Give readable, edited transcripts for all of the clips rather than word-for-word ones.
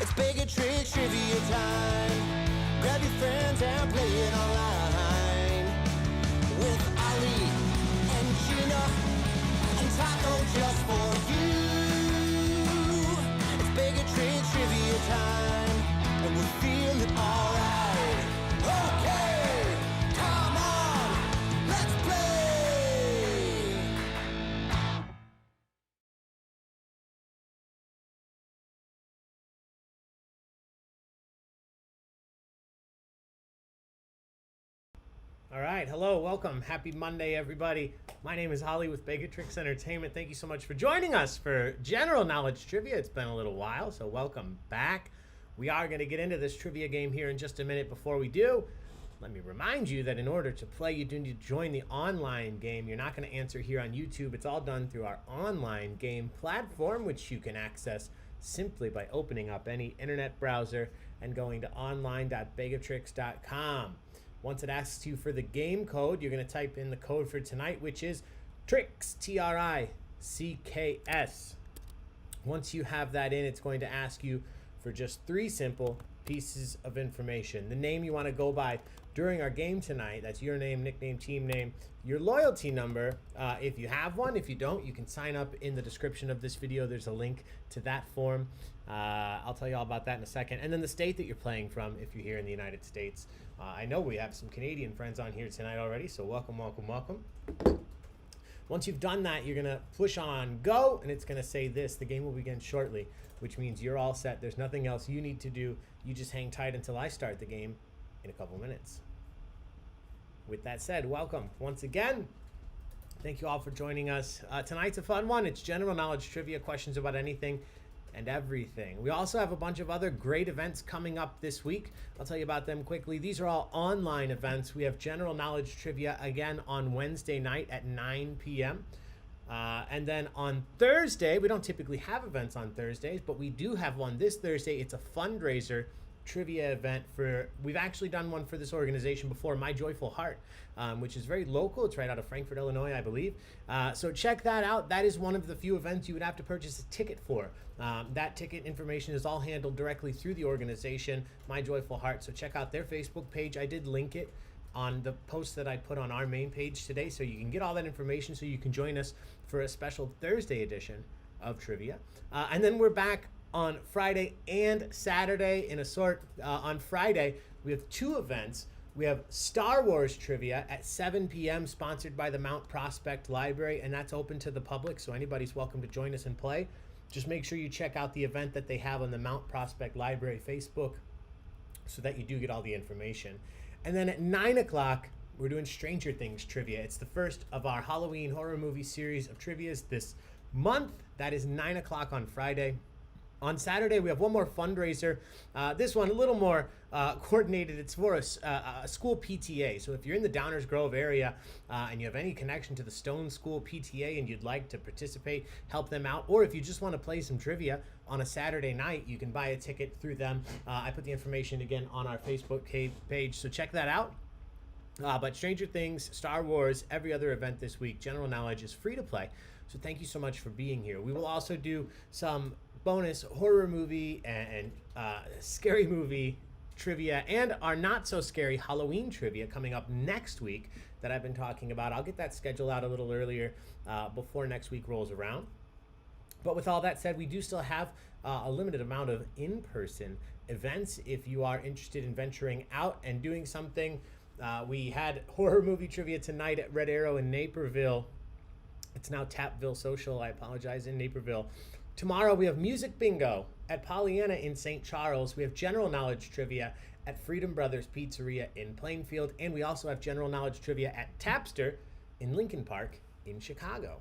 It's Baig of Tricks trivia time. Grab your friends and play it online. With Ali and Gina, Untitled just for you. It's Baig of Tricks trivia time, and we're feeling alright. Okay, come on, let's play. All right, hello, welcome. Happy Monday, everybody. My name is Holly with Baig of Tricks Entertainment. Thank you so much for joining us for General Knowledge Trivia. It's been a little while, so welcome back. We are going to get into this trivia game here in just a minute. Before we do, let me remind you that in order to play, you do need to join the online game. You're not going to answer here on YouTube. It's all done through our online game platform, which you can access simply by opening up any internet browser and going to online.baigoftricks.com. Once it asks you for the game code, you're going to type in the code for tonight, which is TRICKS, T-R-I-C-K-S. Once you have that in, it's going to ask you for just 3 simple pieces of information. The name you want to go by during our game tonight, that's your name, nickname, team name, your loyalty number, if you have one. If you don't, you can sign up in the description of this video. There's a link to that form. I'll tell you all about that in a second. And then the state that you're playing from if you're here in the United States. I know we have some Canadian friends on here tonight already, so welcome, welcome, welcome. Once you've done that, you're going to push on go, and it's going to say this: the game will begin shortly, which means you're all set. There's nothing else you need to do. You just hang tight until I start the game in a couple minutes. With that said, welcome once again. Thank you all for joining us. Tonight's a fun one. It's general knowledge trivia, questions about anything and everything. We also have a bunch of other great events coming up this week. I'll tell you about them quickly. These are all online events. We have general knowledge trivia again on Wednesday night at 9 p.m. And then on Thursday, we don't typically have events on Thursdays, but we do have one this Thursday. It's a fundraiser trivia event we've actually done one for this organization before, My Joyful Heart, which is very local. It's right out of Frankfort, Illinois, I believe. So check that out. That is one of the few events you would have to purchase a ticket for. That ticket information is all handled directly through the organization, My Joyful Heart. So check out their Facebook page. I did link it on the post that I put on our main page today, so you can get all that information so you can join us for a special Thursday edition of trivia. And then we're back on Friday and Saturday in a sort. On Friday, we have 2 events. We have Star Wars trivia at 7 p.m. sponsored by the Mount Prospect Library, and that's open to the public, so anybody's welcome to join us and play. Just make sure you check out the event that they have on the Mount Prospect Library Facebook so that you do get all the information. And then at 9 o'clock, we're doing Stranger Things trivia. It's the first of our Halloween horror movie series of trivias this month. That is 9 o'clock on Friday. On Saturday, we have one more fundraiser. This one a little more coordinated. It's for a school PTA. So if you're in the Downers Grove area and you have any connection to the Stone School PTA and you'd like to participate, help them out, or if you just want to play some trivia on a Saturday night, you can buy a ticket through them. I put the information again on our Facebook page, so check that out. But Stranger Things, Star Wars, every other event this week, general knowledge is free to play. So thank you so much for being here. We will also do some bonus horror movie and scary movie trivia and our not so scary Halloween trivia coming up next week that I've been talking about. I'll get that schedule out a little earlier before next week rolls around. But with all that said, we do still have a limited amount of in-person events. If you are interested in venturing out and doing something, we had horror movie trivia tonight at Red Arrow in Naperville. It's now Tapville Social, I apologize, in Naperville. Tomorrow we have music bingo at Pollyanna in St. Charles. We have general knowledge trivia at Freedom Brothers Pizzeria in Plainfield. And we also have general knowledge trivia at Tapster in Lincoln Park in Chicago.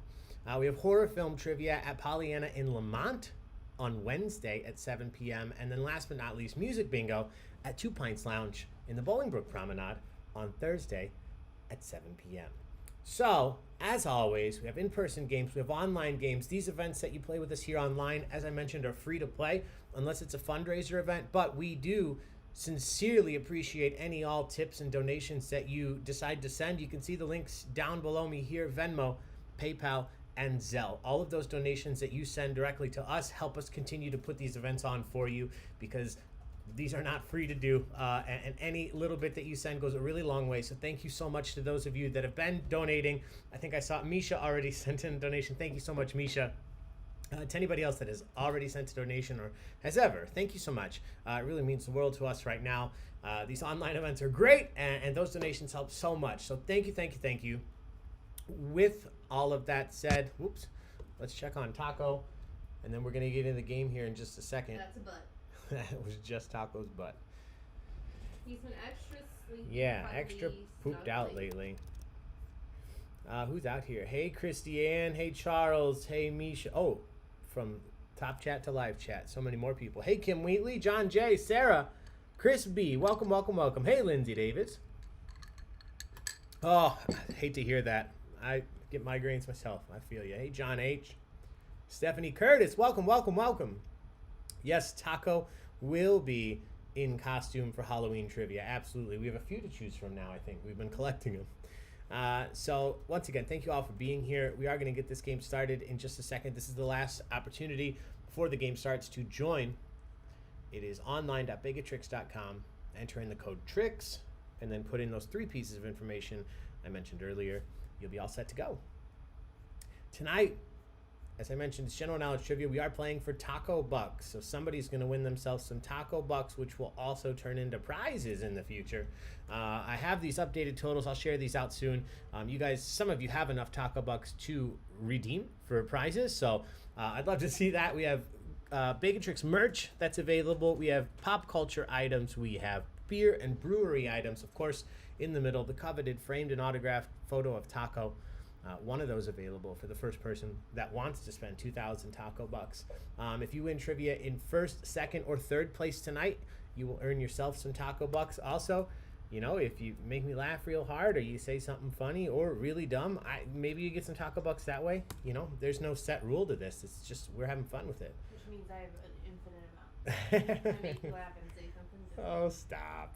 We have horror film trivia at Pollyanna in Lamont on Wednesday at 7 p.m. And then last but not least, music bingo at 2 Pints Lounge in the Bolingbrook Promenade on Thursday at 7 p.m. So, as always, we have in-person games, we have online games. These events that you play with us here online, as I mentioned, are free to play unless it's a fundraiser event, but we do sincerely appreciate any all tips and donations that you decide to send. You can see the links down below me here: Venmo, PayPal, and Zelle. All of those donations that you send directly to us help us continue to put these events on for you, because these are not free to do, and any little bit that you send goes a really long way. So thank you so much to those of you that have been donating. I think I saw Misha already sent in a donation. Thank you so much, Misha. To anybody else that has already sent a donation or has ever, thank you so much. It really means the world to us right now. These online events are great, and those donations help so much. So thank you, thank you, thank you. With all of that said, whoops, let's check on Taco, and then we're going to get in the game here in just a second. That's a butt. That was just Taco's butt. He's been extra sleepy. Yeah, extra pooped out lately. Who's out here? Hey, Christiane. Hey, Charles. Hey, Misha. Oh, from top chat to live chat. So many more people. Hey, Kim Wheatley, John J, Sarah, Chris B. Welcome, welcome, welcome. Hey, Lindsay Davis. Oh, I hate to hear that. I get migraines myself. I feel you. Hey, John H. Stephanie Curtis. Welcome, welcome, welcome. Yes, Taco will be in costume for Halloween trivia. Absolutely. We have a few to choose from now, I think. We've been collecting them. So, once again, thank you all for being here. We are going to get this game started in just a second. This is the last opportunity before the game starts to join. It is online.baigoftricks.com. Enter in the code TRICKS, and then put in those 3 pieces of information I mentioned earlier. You'll be all set to go. Tonight, as I mentioned, it's general knowledge trivia. We are playing for Taco Bucks. So somebody's going to win themselves some Taco Bucks, which will also turn into prizes in the future. I have these updated totals. I'll share these out soon. You guys, some of you have enough Taco Bucks to redeem for prizes. So I'd love to see that. We have Baig & Tricks merch that's available. We have pop culture items. We have beer and brewery items. Of course, in the middle, the coveted framed and autographed photo of Taco. One of those available for the first person that wants to spend 2,000 Taco Bucks. If you win trivia in first, second, or third place tonight, you will earn yourself some Taco Bucks. Also, you know, if you make me laugh real hard, or you say something funny or really dumb, maybe you get some Taco Bucks that way. You know, there's no set rule to this. It's just we're having fun with it. Which means I have an infinite amount. I make you laugh and say something different. Oh, stop.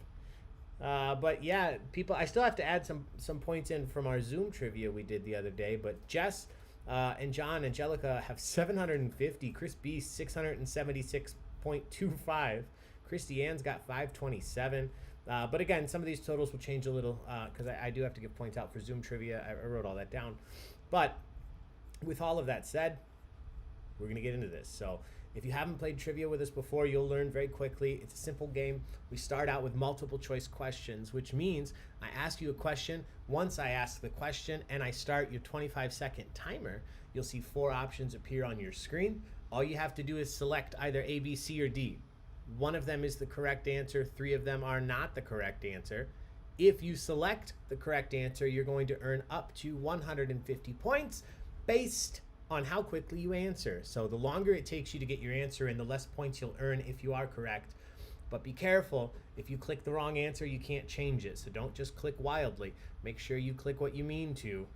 But yeah, people, I still have to add some points in from our Zoom trivia we did the other day. But Jess and John, Angelica have 750. Chris B 676.25. Christiane's got 527. But again, some of these totals will change a little because I do have to give points out for Zoom trivia. I wrote all that down. But with all of that said, we're going to get into this. So if you haven't played trivia with us before, you'll learn very quickly. It's a simple game. We start out with multiple choice questions, which means I ask you a question. Once I ask the question and I start your 25-second timer, you'll see 4 options appear on your screen. All you have to do is select either A, B, C, or D. One of them is the correct answer. 3 of them are not the correct answer. If you select the correct answer, you're going to earn up to 150 points based on how quickly you answer. So the longer it takes you to get your answer in, the less points you'll earn if you are correct. But be careful, if you click the wrong answer, you can't change it. So don't just click wildly. Make sure you click what you mean to.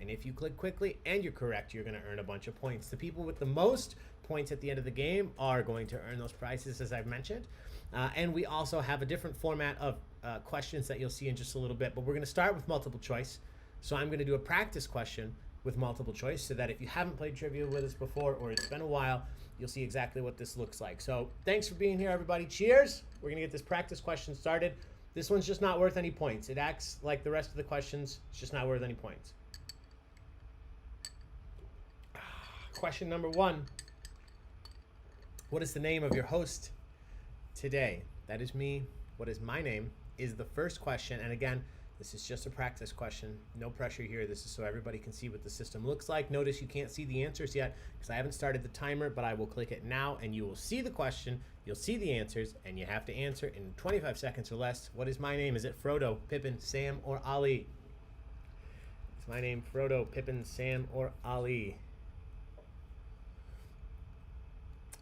And if you click quickly and you're correct, you're gonna earn a bunch of points. The people with the most points at the end of the game are going to earn those prizes, as I've mentioned. And we also have a different format of questions that you'll see in just a little bit. But we're gonna start with multiple choice. So I'm gonna do a practice question with multiple choice so that if you haven't played trivia with us before or it's been a while, you'll see exactly what this looks like. So thanks for being here, everybody. Cheers. We're going to get this practice question started. This one's just not worth any points. It acts like the rest of the questions. It's just not worth any points. Question number 1. What is the name of your host today? That is me. What is my name is the first question. And again, this is just a practice question. No pressure here. This is so everybody can see what the system looks like. Notice you can't see the answers yet because I haven't started the timer, but I will click it now and you will see the question. You'll see the answers and you have to answer in 25 seconds or less. What is my name? Is it Frodo, Pippin, Sam, or Ali? Is my name Frodo, Pippin, Sam, or Ali?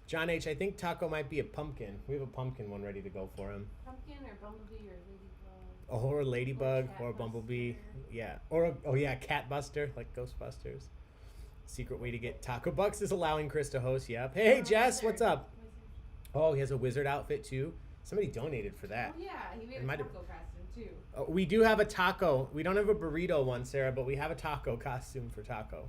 John H., I think Taco might be a pumpkin. We have a pumpkin one ready to go for him. Pumpkin or bumblebee or ladybug? Or a ladybug or a bumblebee. Yeah. Or a cat buster, like Ghostbusters. Secret way to get Taco Bucks is allowing Chris to host. Yep. Hey, Jess, what's up? Oh, he has a wizard outfit too. Somebody donated for that. Oh, yeah. He had a taco costume too. Oh, we do have a taco. We don't have a burrito one, Sarah, but we have a taco costume for Taco.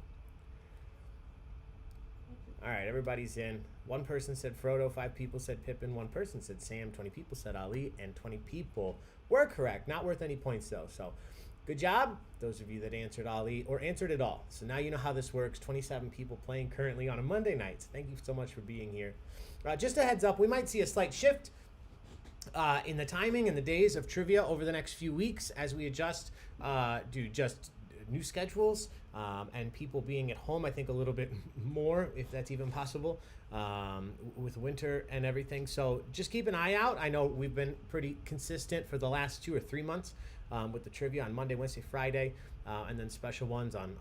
All right, everybody's in. One person said Frodo, 5 people said Pippin, 1 person said Sam, 20 people said Ali, and 20 people were correct. Not worth any points, though. So good job, those of you that answered Ali or answered it all. So now you know how this works. 27 people playing currently on a Monday night. So thank you so much for being here. Just a heads up, we might see a slight shift in the timing and the days of trivia over the next few weeks as we adjust, do just new schedules and people being at home, I think a little bit more, if that's even possible, with winter and everything. So just keep an eye out. I know we've been pretty consistent for the last 2 or 3 months with the trivia on Monday, Wednesday, Friday, and then special ones on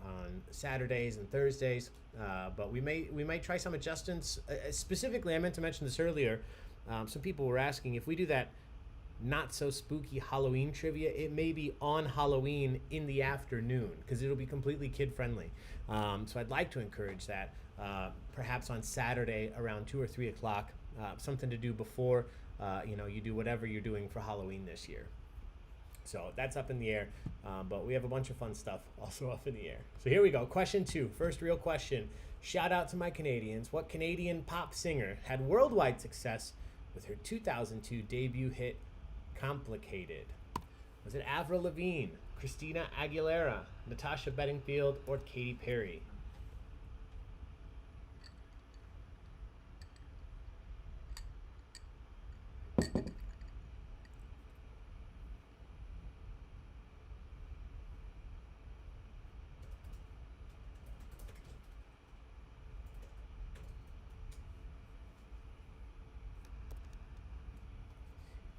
Saturdays and Thursdays. But we may try some adjustments. Specifically, I meant to mention this earlier. Some people were asking if we do that not so spooky Halloween trivia, it may be on Halloween in the afternoon because it'll be completely kid friendly. So I'd like to encourage that, perhaps on Saturday around 2 or 3 o'clock, something to do before you do whatever you're doing for Halloween this year. So that's up in the air, but we have a bunch of fun stuff also up in the air. So here we go. Question 2, first real question. Shout out to my Canadians. What Canadian pop singer had worldwide success with her 2002 debut hit, Complicated? Was it Avril Lavigne, Christina Aguilera, Natasha Bedingfield, or Katy Perry?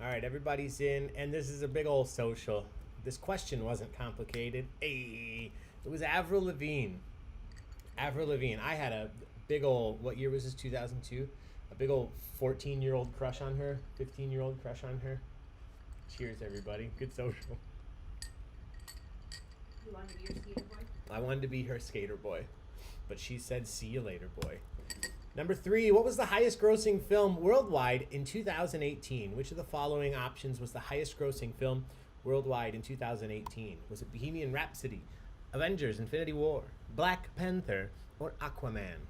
All right, everybody's in, and this is a big old social. This question wasn't complicated. Hey, it was Avril Lavigne. Avril Lavigne. I had a big old, what year was this, 2002? A big old 14-year-old crush on her, 15-year-old crush on her. Cheers, everybody. Good social. You wanted to be your skater boy? I wanted to be her skater boy, but she said, see you later, boy. Number 3, what was the highest grossing film worldwide in 2018? Which of the following options was the highest grossing film worldwide in 2018? Was it Bohemian Rhapsody, Avengers, Infinity War, Black Panther, or Aquaman?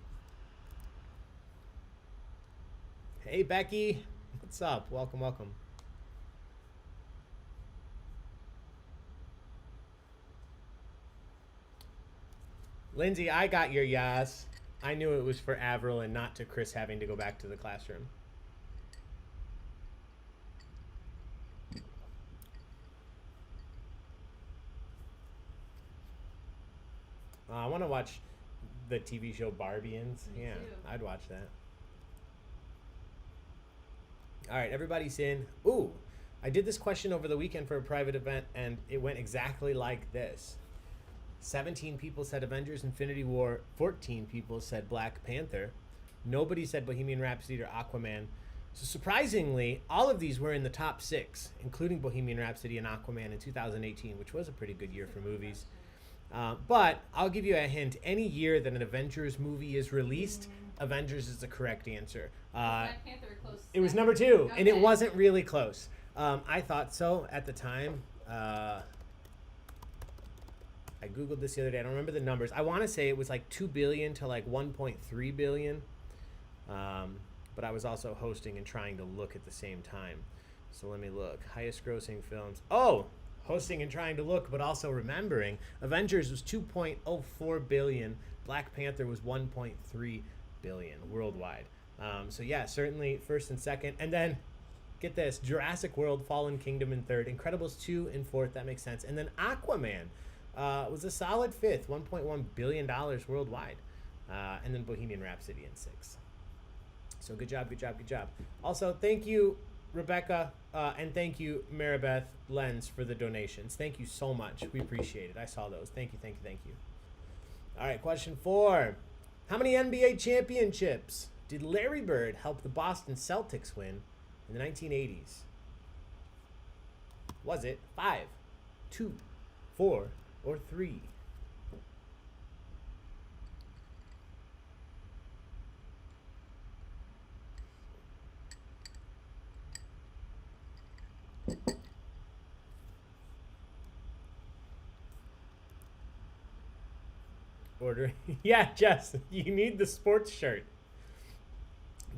Hey, Becky. What's up? Welcome, welcome. Lindsay, I got your yes. I knew it was for Avril and not to Chris having to go back to the classroom. I want to watch the TV show Barbians. Me Yeah, too. I'd watch that. All right, everybody's in. Ooh, I did this question over the weekend for a private event, and it went exactly like this. 17 people said Avengers Infinity War. 14 people said Black Panther. Nobody said Bohemian Rhapsody or Aquaman. So surprisingly, all of these were in the top 6, including Bohemian Rhapsody and Aquaman in 2018, which was a pretty good year for movies. But I'll give you a hint. Any year that an Avengers movie is released, Avengers is the correct answer. Black Panther close. It was number 2, and it Okay. wasn't really close. I thought so at the time. I Googled this the other day. I don't remember the numbers. I want to say it was like 2 billion to like 1.3 billion. But I was also hosting and trying to look at the same time. So let me look. Highest grossing films. Oh, hosting and trying to look, but also remembering. Avengers was 2.04 billion. Black Panther was 1.3 billion worldwide. So yeah, certainly first and second. And then, get this, Jurassic World, Fallen Kingdom in third. Incredibles 2 in fourth. That makes sense. And then Aquaman was a solid fifth, $1.1 billion worldwide. And then Bohemian Rhapsody in sixth. So good job, good job, good job. Also, thank you, Rebecca, and thank you, Maribeth Lenz, for the donations. Thank you so much. We appreciate it. I saw those. Thank you, thank you, thank you. All right, question 4. How many NBA championships did Larry Bird help the Boston Celtics win in the 1980s? Was it 5, 2, 4, or 3? Order. Yeah, Jess, you need the sports shirt.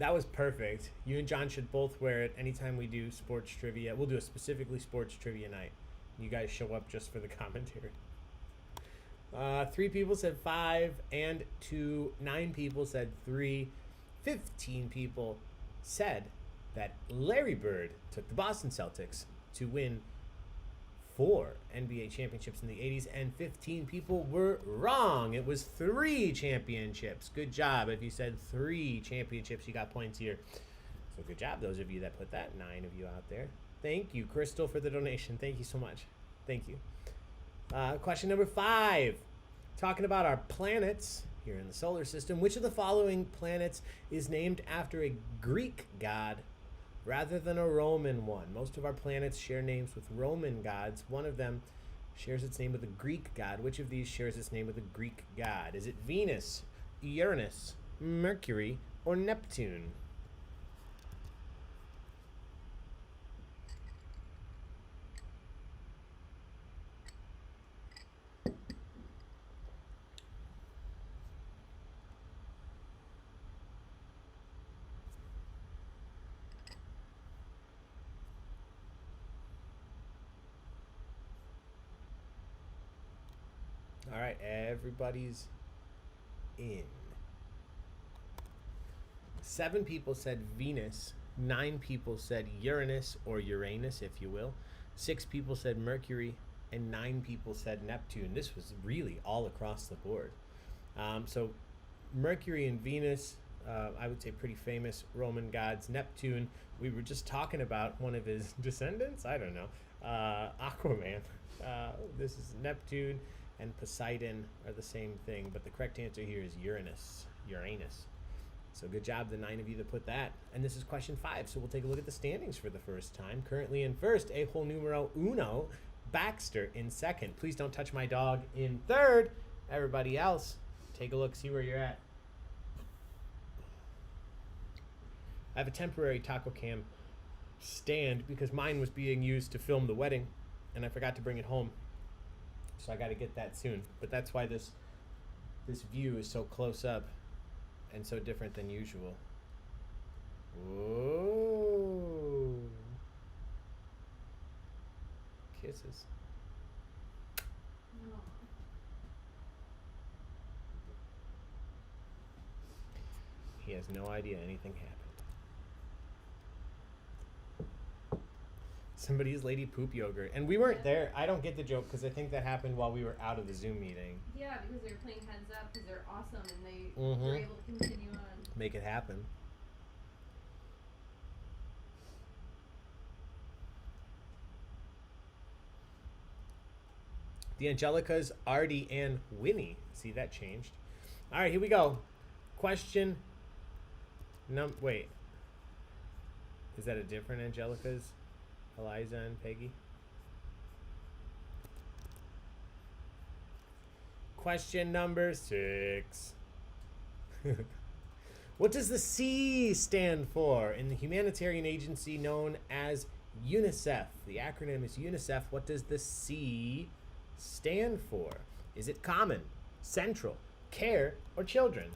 That was perfect. You and John should both wear it anytime we do sports trivia. We'll do a specifically sports trivia night. You guys show up just for the commentary. 3 people said 5 and 2. 9 people said 3. 15 people said that Larry Bird took the Boston Celtics to win 4 NBA championships in the 80s, and 15 people were wrong. It was 3 championships. Good job. If you said 3 championships, you got points here. So good job, those of you that put that. 9 of you out there. Thank you, Crystal, for the donation. Thank you so much. Thank you. Question number 5. Talking about our planets here in the solar system. Which of the following planets is named after a Greek god rather than a Roman one? Most of our planets share names with Roman gods. One of them shares its name with a Greek god. Which of these shares its name with a Greek god? Is it Venus, Uranus, Mercury, or Neptune? All right, everybody's in. 7 people said Venus. 9 people said Uranus, or Uranus, if you will. 6 people said Mercury, and 9 people said Neptune. This was really all across the board. So Mercury and Venus, I would say pretty famous Roman gods. Neptune, we were just talking about one of his descendants. I don't know. Aquaman. This is Neptune. And Poseidon are the same thing, but the correct answer here is Uranus. So good job, the 9 of you that put that. And this is question 5, so we'll take a look at the standings for the first time. Currently in first, a whole numero uno, Baxter in second. Please don't touch my dog in third. Everybody else, take a look, see where you're at. I have a temporary taco cam stand because mine was being used to film the wedding, and I forgot to bring it home. So I got to get that soon. But that's why this view is so close up and so different than usual. Whoa. Kisses. No. He has no idea anything happened. Somebody's lady poop yogurt. And we weren't there. I don't get the joke because I think that happened while we were out of the Zoom meeting. Yeah, because they were playing heads up because they're awesome and they were able to continue on. Make it happen. The Angelicas, Artie, and Winnie. See, that changed. All right, here we go. Question wait. Is that a different Angelicas? Eliza and Peggy? Question number 6. What does the C stand for in the humanitarian agency known as UNICEF? The acronym is UNICEF. What does the C stand for? Is it common, central, care, or children?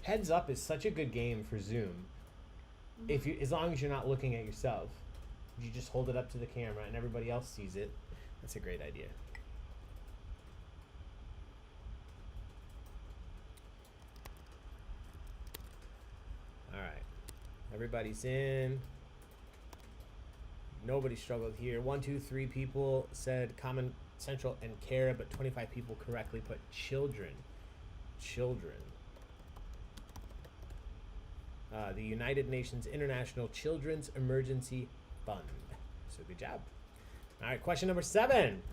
Heads up is such a good game for Zoom. If you, as long as you're not looking at yourself, you just hold it up to the camera and everybody else sees it. That's a great idea. All right, everybody's in. Nobody struggled here. 1, 2, 3 people said common, central, and care, but 25 people correctly put children. The United Nations International Children's Emergency Fund. So good job. All right, question number 7.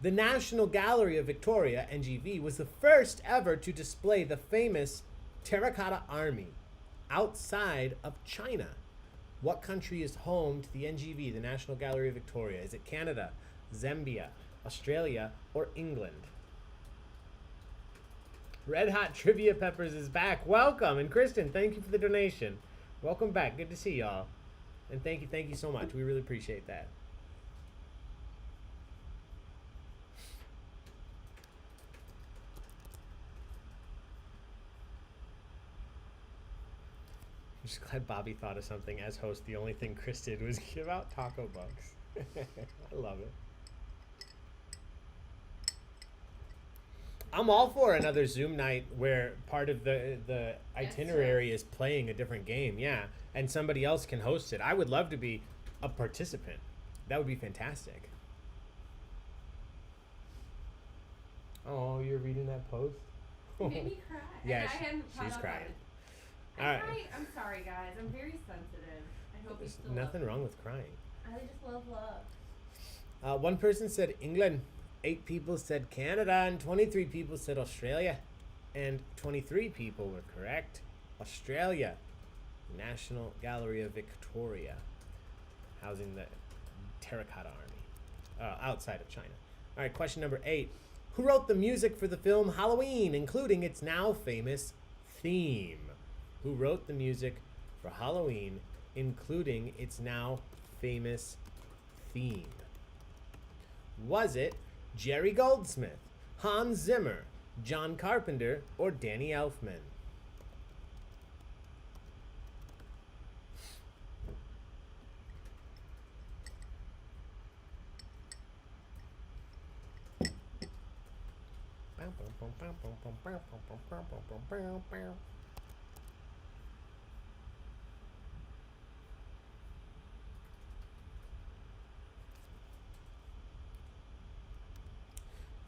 The National Gallery of Victoria, NGV, was the first ever to display the famous Terracotta Army outside of China. What country is home to the NGV, the National Gallery of Victoria? Is it Canada, Zambia, Australia, or England? Red Hot Trivia Peppers is back. Welcome. And Kristen, thank you for the donation. Welcome back. Good to see y'all. And thank you so much. We really appreciate that. I'm just glad Bobby thought of something as host. The only thing Chris did was give out taco bucks. I love it. I'm all for another Zoom night where part of the itinerary is playing a different game, yeah, and somebody else can host it. I would love to be a participant. That would be fantastic. Oh, you're reading that post? You made me cry. Yeah, I hadn't caught she's up crying. on it. All right. I'm sorry, guys. I'm very sensitive. I hope you There's still nothing love wrong with crying. I just love love. One person said England, 8 people said Canada, and 23 people said Australia. And 23 people were correct. Australia, National Gallery of Victoria, housing the Terracotta Army, outside of China. All right, question number 8. Who wrote the music for the film Halloween, including its now famous theme? Who wrote the music for Halloween, including its now famous theme? Was it Jerry Goldsmith, Hans Zimmer, John Carpenter, or Danny Elfman?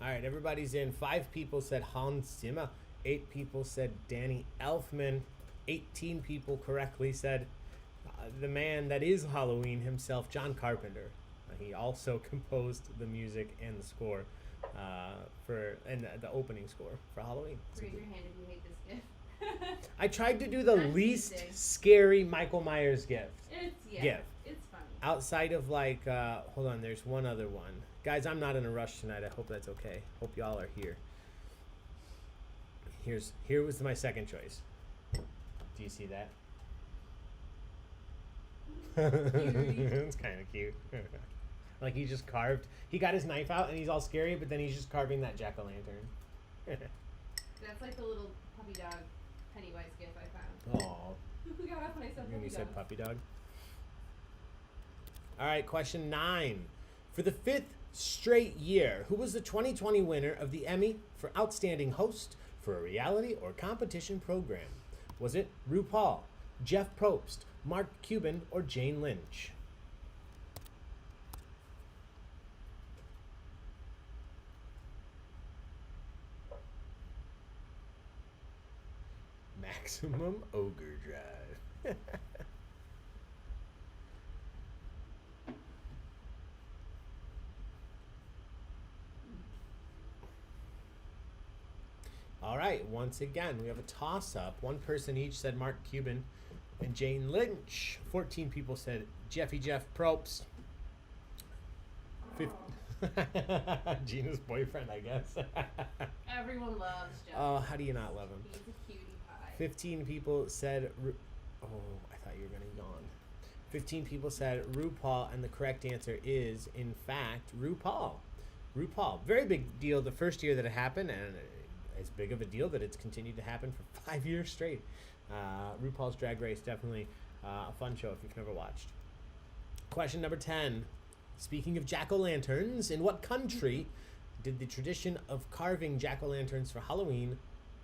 All right, everybody's in. 5 people said Hans Zimmer. 8 people said Danny Elfman. 18 people correctly said the man that is Halloween himself, John Carpenter. He also composed the music and the score and the opening score for Halloween. Raise your hand if you hate this gift. I tried to do the I'm least teasing. scary Michael Myers gift. It's funny. Outside of like, hold on, there's one other one. Guys, I'm not in a rush tonight. I hope that's okay. Hope y'all are here. Here was my second choice. Do you see that? It's kind of cute. Like he just carved. He got his knife out and he's all scary, but then he's just carving that jack-o'-lantern. That's like the little puppy dog Pennywise gift I found. Aw. Who got up when I said puppy When you dog? said puppy dog. All right, question 9. For the 5th straight year, who was the 2020 winner of the Emmy for Outstanding Host for a Reality or Competition Program? Was it RuPaul, Jeff Probst, Mark Cuban, or Jane Lynch? Maximum Ogre Drive. All right, once again, we have a toss-up. One person each said Mark Cuban and Jane Lynch. 14 people said Jeff Probst. Gina's boyfriend, I guess. Everyone loves Jeff. Oh, how do you not love him? He's a cutie pie. 15 people said... Oh, I thought you were going to yawn. 15 people said RuPaul, and the correct answer is, in fact, RuPaul. RuPaul. Very big deal the first year that it happened, and as big of a deal that it's continued to happen for 5 years straight. RuPaul's Drag Race, definitely a fun show if you've never watched. Question number 10. Speaking of jack-o'-lanterns, in what country did the tradition of carving jack-o'-lanterns for Halloween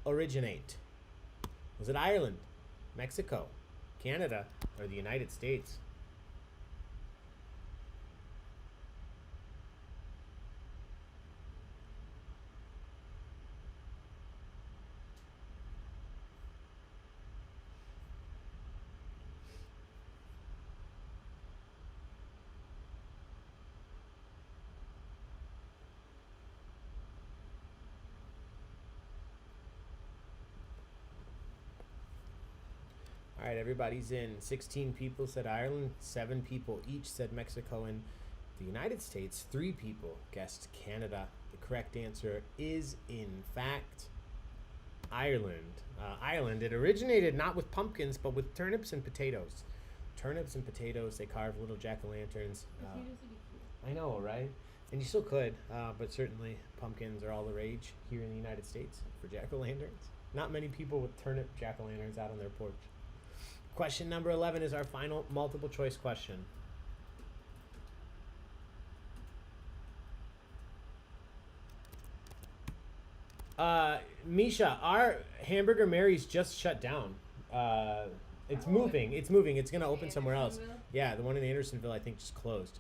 originate? Was it Ireland, Mexico, Canada, or the United States? All right, everybody's in. 16 people said Ireland. 7 people each said Mexico. And the United States, 3 people guessed Canada. The correct answer is, in fact, Ireland. Ireland, it originated not with pumpkins, but with turnips and potatoes. Turnips and potatoes, they carve little jack-o'-lanterns. Potatoes would be cute. I know, right? And you still could, but certainly pumpkins are all the rage here in the United States for jack-o'-lanterns. Not many people with turnip jack-o'-lanterns out on their porch. Question number 11 is our final multiple choice question. Misha, our Hamburger Mary's just shut down. It's moving. It's moving. It's going to open somewhere else. Andersonville? Yeah, the one in Andersonville, I think, just closed.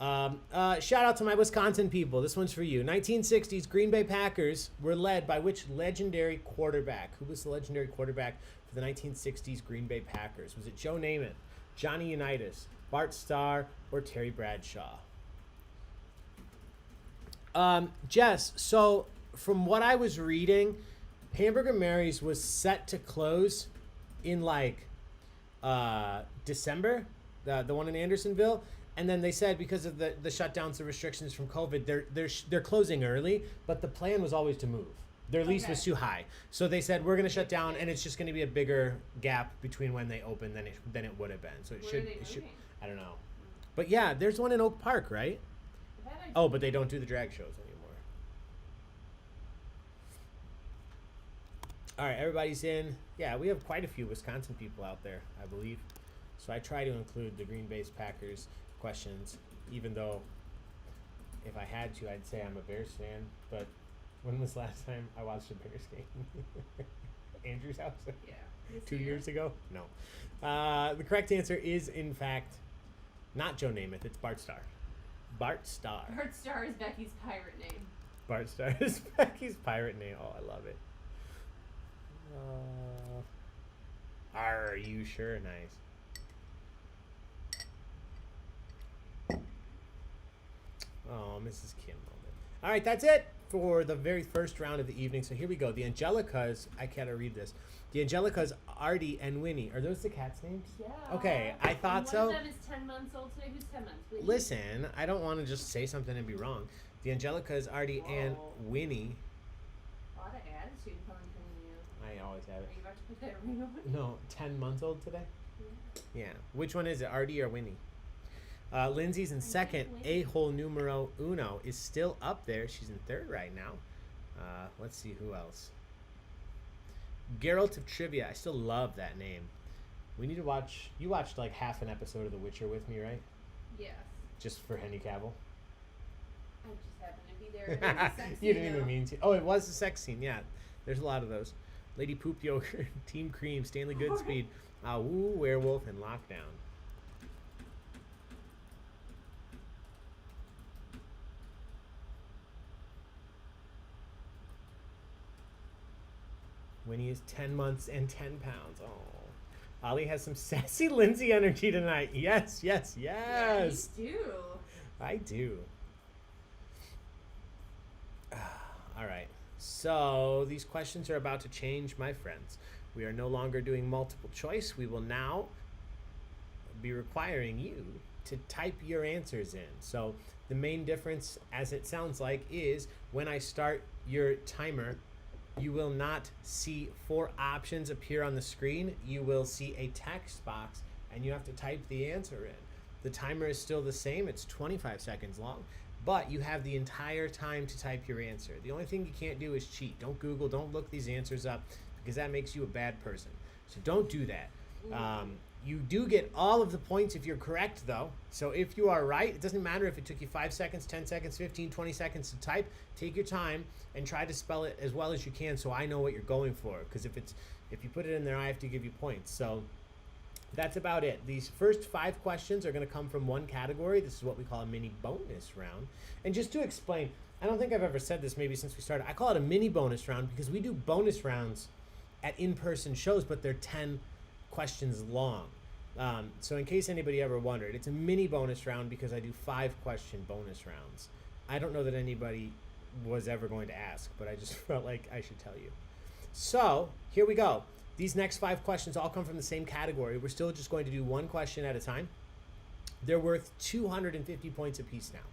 Shout out to my Wisconsin people. This one's for you. 1960s Green Bay Packers were led by which legendary quarterback? Who was the legendary quarterback for the 1960s Green Bay Packers? Was it Joe Namath, Johnny Unitas, Bart Starr, or Terry Bradshaw? Jess, so from what I was reading, Hamburger Mary's was set to close in like December, the one in Andersonville. And then they said because of the shutdowns, the restrictions from COVID, they're closing early, but the plan was always to move. Their lease was too high. So they said, we're going to shut down, and it's just going to be a bigger gap between when they open than it would have been. So Where are they moving? I don't know. But yeah, there's one in Oak Park, right? That I Oh, but they don't do the drag shows anymore. All right, everybody's in. Yeah, we have quite a few Wisconsin people out there, I believe. So I try to include the Green Bay Packers questions, even though if I had to, I'd say I'm a Bears fan. But when was the last time I watched a Bears game? Andrew's house? Yeah. 2 years ago? No. The correct answer is, in fact, not Joe Namath. It's Bart Starr. Bart Starr. Bart Starr is Becky's pirate name. Bart Starr is Becky's pirate name. Oh, I love it. Are you sure? Nice. Oh, Mrs. Kim moment. All right, that's it for the very first round of the evening. So here we go. The Angelicas, I gotta read this. The Angelicas, Artie and Winnie. Are those the cats' names? Yeah. Okay, I thought and so. One of them is 10 months old today. Who's 10 months? Whitney? Listen, I don't want to just say something and be wrong. The Angelicas, Artie and Whoa. Winnie. A lot of attitude coming from you. I always have Are it. you about to put that ring on? No, 10 months old today? Yeah. Which one is it, Artie or Winnie? Lindsay's in second. Winnie. A-hole numero uno is still up there. She's in third right now. Let's see who else. Geralt of Trivia. I still love that name. We need to watch. You watched like half an episode of The Witcher with me, right? Yes. Just for Henry Cavill. I just happened to be there. It was a sex You didn't scene, even though. mean to. Oh, it was a sex scene. Yeah, there's a lot of those. Lady Poop Yogurt, Team Cream, Stanley Goodspeed, Woo Werewolf, and Lockdown. Winnie is 10 months and 10 pounds. Oh. Ollie has some sassy Lindsay energy tonight. Yes, yes, yes. Yeah, you do. I do. All right. So these questions are about to change, my friends. We are no longer doing multiple choice. We will now be requiring you to type your answers in. So the main difference, as it sounds like, is when I start your timer, you will not see 4 options appear on the screen. You will see a text box, and you have to type the answer in. The timer is still the same. It's 25 seconds long, but you have the entire time to type your answer. The only thing you can't do is cheat. Don't Google, don't look these answers up, because that makes you a bad person. So don't do that. You do get all of the points if you're correct, though. So if you are right, it doesn't matter if it took you 5 seconds, 10 seconds, 15, 20 seconds to type. Take your time and try to spell it as well as you can so I know what you're going for. Because if you put it in there, I have to give you points. So that's about it. These first 5 questions are going to come from one category. This is what we call a mini bonus round. And just to explain, I don't think I've ever said this maybe since we started. I call it a mini bonus round because we do bonus rounds at in-person shows, but they're 10 questions long. So in case anybody ever wondered, it's a mini bonus round because I do 5-question bonus rounds. I don't know that anybody was ever going to ask, but I just felt like I should tell you. So here we go. These next 5 questions all come from the same category. We're still just going to do 1 question at a time. They're worth 250 points apiece now.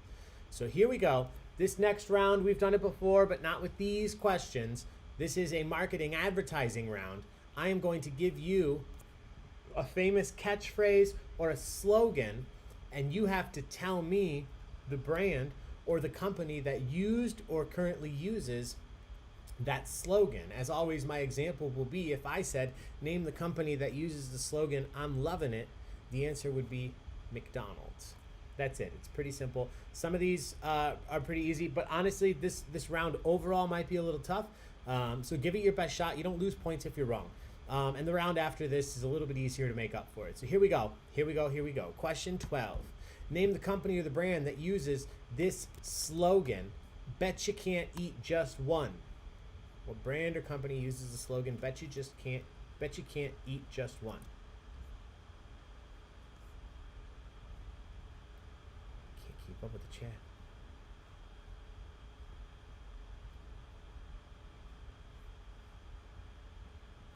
So here we go. This next round, we've done it before, but not with these questions. This is a marketing advertising round. I am going to give you a famous catchphrase or a slogan, and you have to tell me the brand or the company that used or currently uses that slogan. As always, my example will be if I said, name the company that uses the slogan, I'm loving it, the answer would be McDonald's. That's it. It's pretty simple. Some of these are pretty easy, but honestly, this round overall might be a little tough. So give it your best shot. You don't lose points if you're wrong. And the round after this is a little bit easier to make up for it. So here we go. Question 12. Name the company or the brand that uses this slogan, bet you can't eat just one. What brand or company uses the slogan, bet you can't eat just one? Can't keep up with the chat.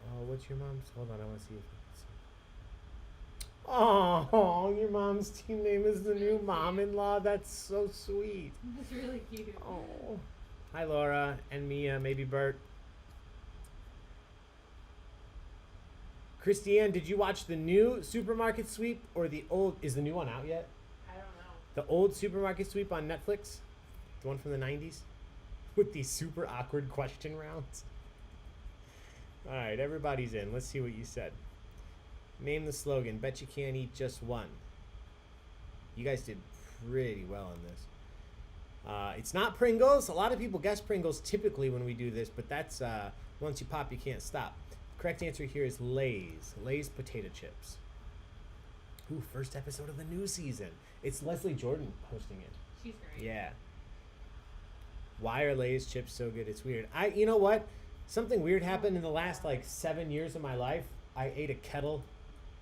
Oh, what's your mom's? Hold on, I want to see if I can see. Oh, your mom's team name is the new mom-in-law. That's so sweet. It's really cute. Oh. Hi, Laura and Mia, maybe Bert. Christiane, did you watch the new supermarket sweep or the old? Is the new one out yet? I don't know. The old supermarket sweep on Netflix? The one from the 90s? With these super awkward question rounds? All right, everybody's in. Let's see what you said. Name the slogan, bet you can't eat just one. You guys did pretty well on this. It's not Pringles. A lot of people guess Pringles typically when we do this, but that's once you pop, you can't stop. Correct answer here is Lay's. Lay's potato chips. Ooh, first episode of the new season. It's Leslie Jordan hosting it. She's great. Yeah. Why are Lay's chips so good? It's weird. You know what? Something weird happened in the last like 7 years of my life. I ate a kettle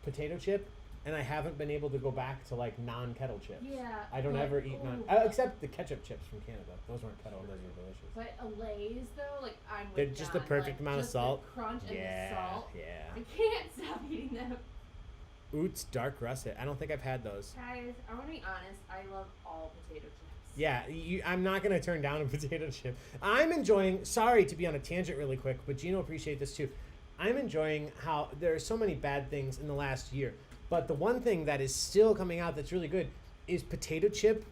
potato chip, and I haven't been able to go back to like non-kettle chips. Yeah. I don't but- ever eat non, oh, except the ketchup chips from Canada. Those weren't kettle. Those were delicious. But a Lay's though, like I'm with They're just the John, perfect like, amount of just salt. The crunch and Yeah, the salt. yeah. I can't stop eating them. Oots dark russet. I don't think I've had those. Guys, I want to be honest. I love all potato chips. Yeah, I'm not going to turn down a potato chip. I'm enjoying, sorry to be on a tangent really quick, but Gino appreciate this too. I'm enjoying how there are so many bad things in the last year. But the one thing that is still coming out that's really good is potato chip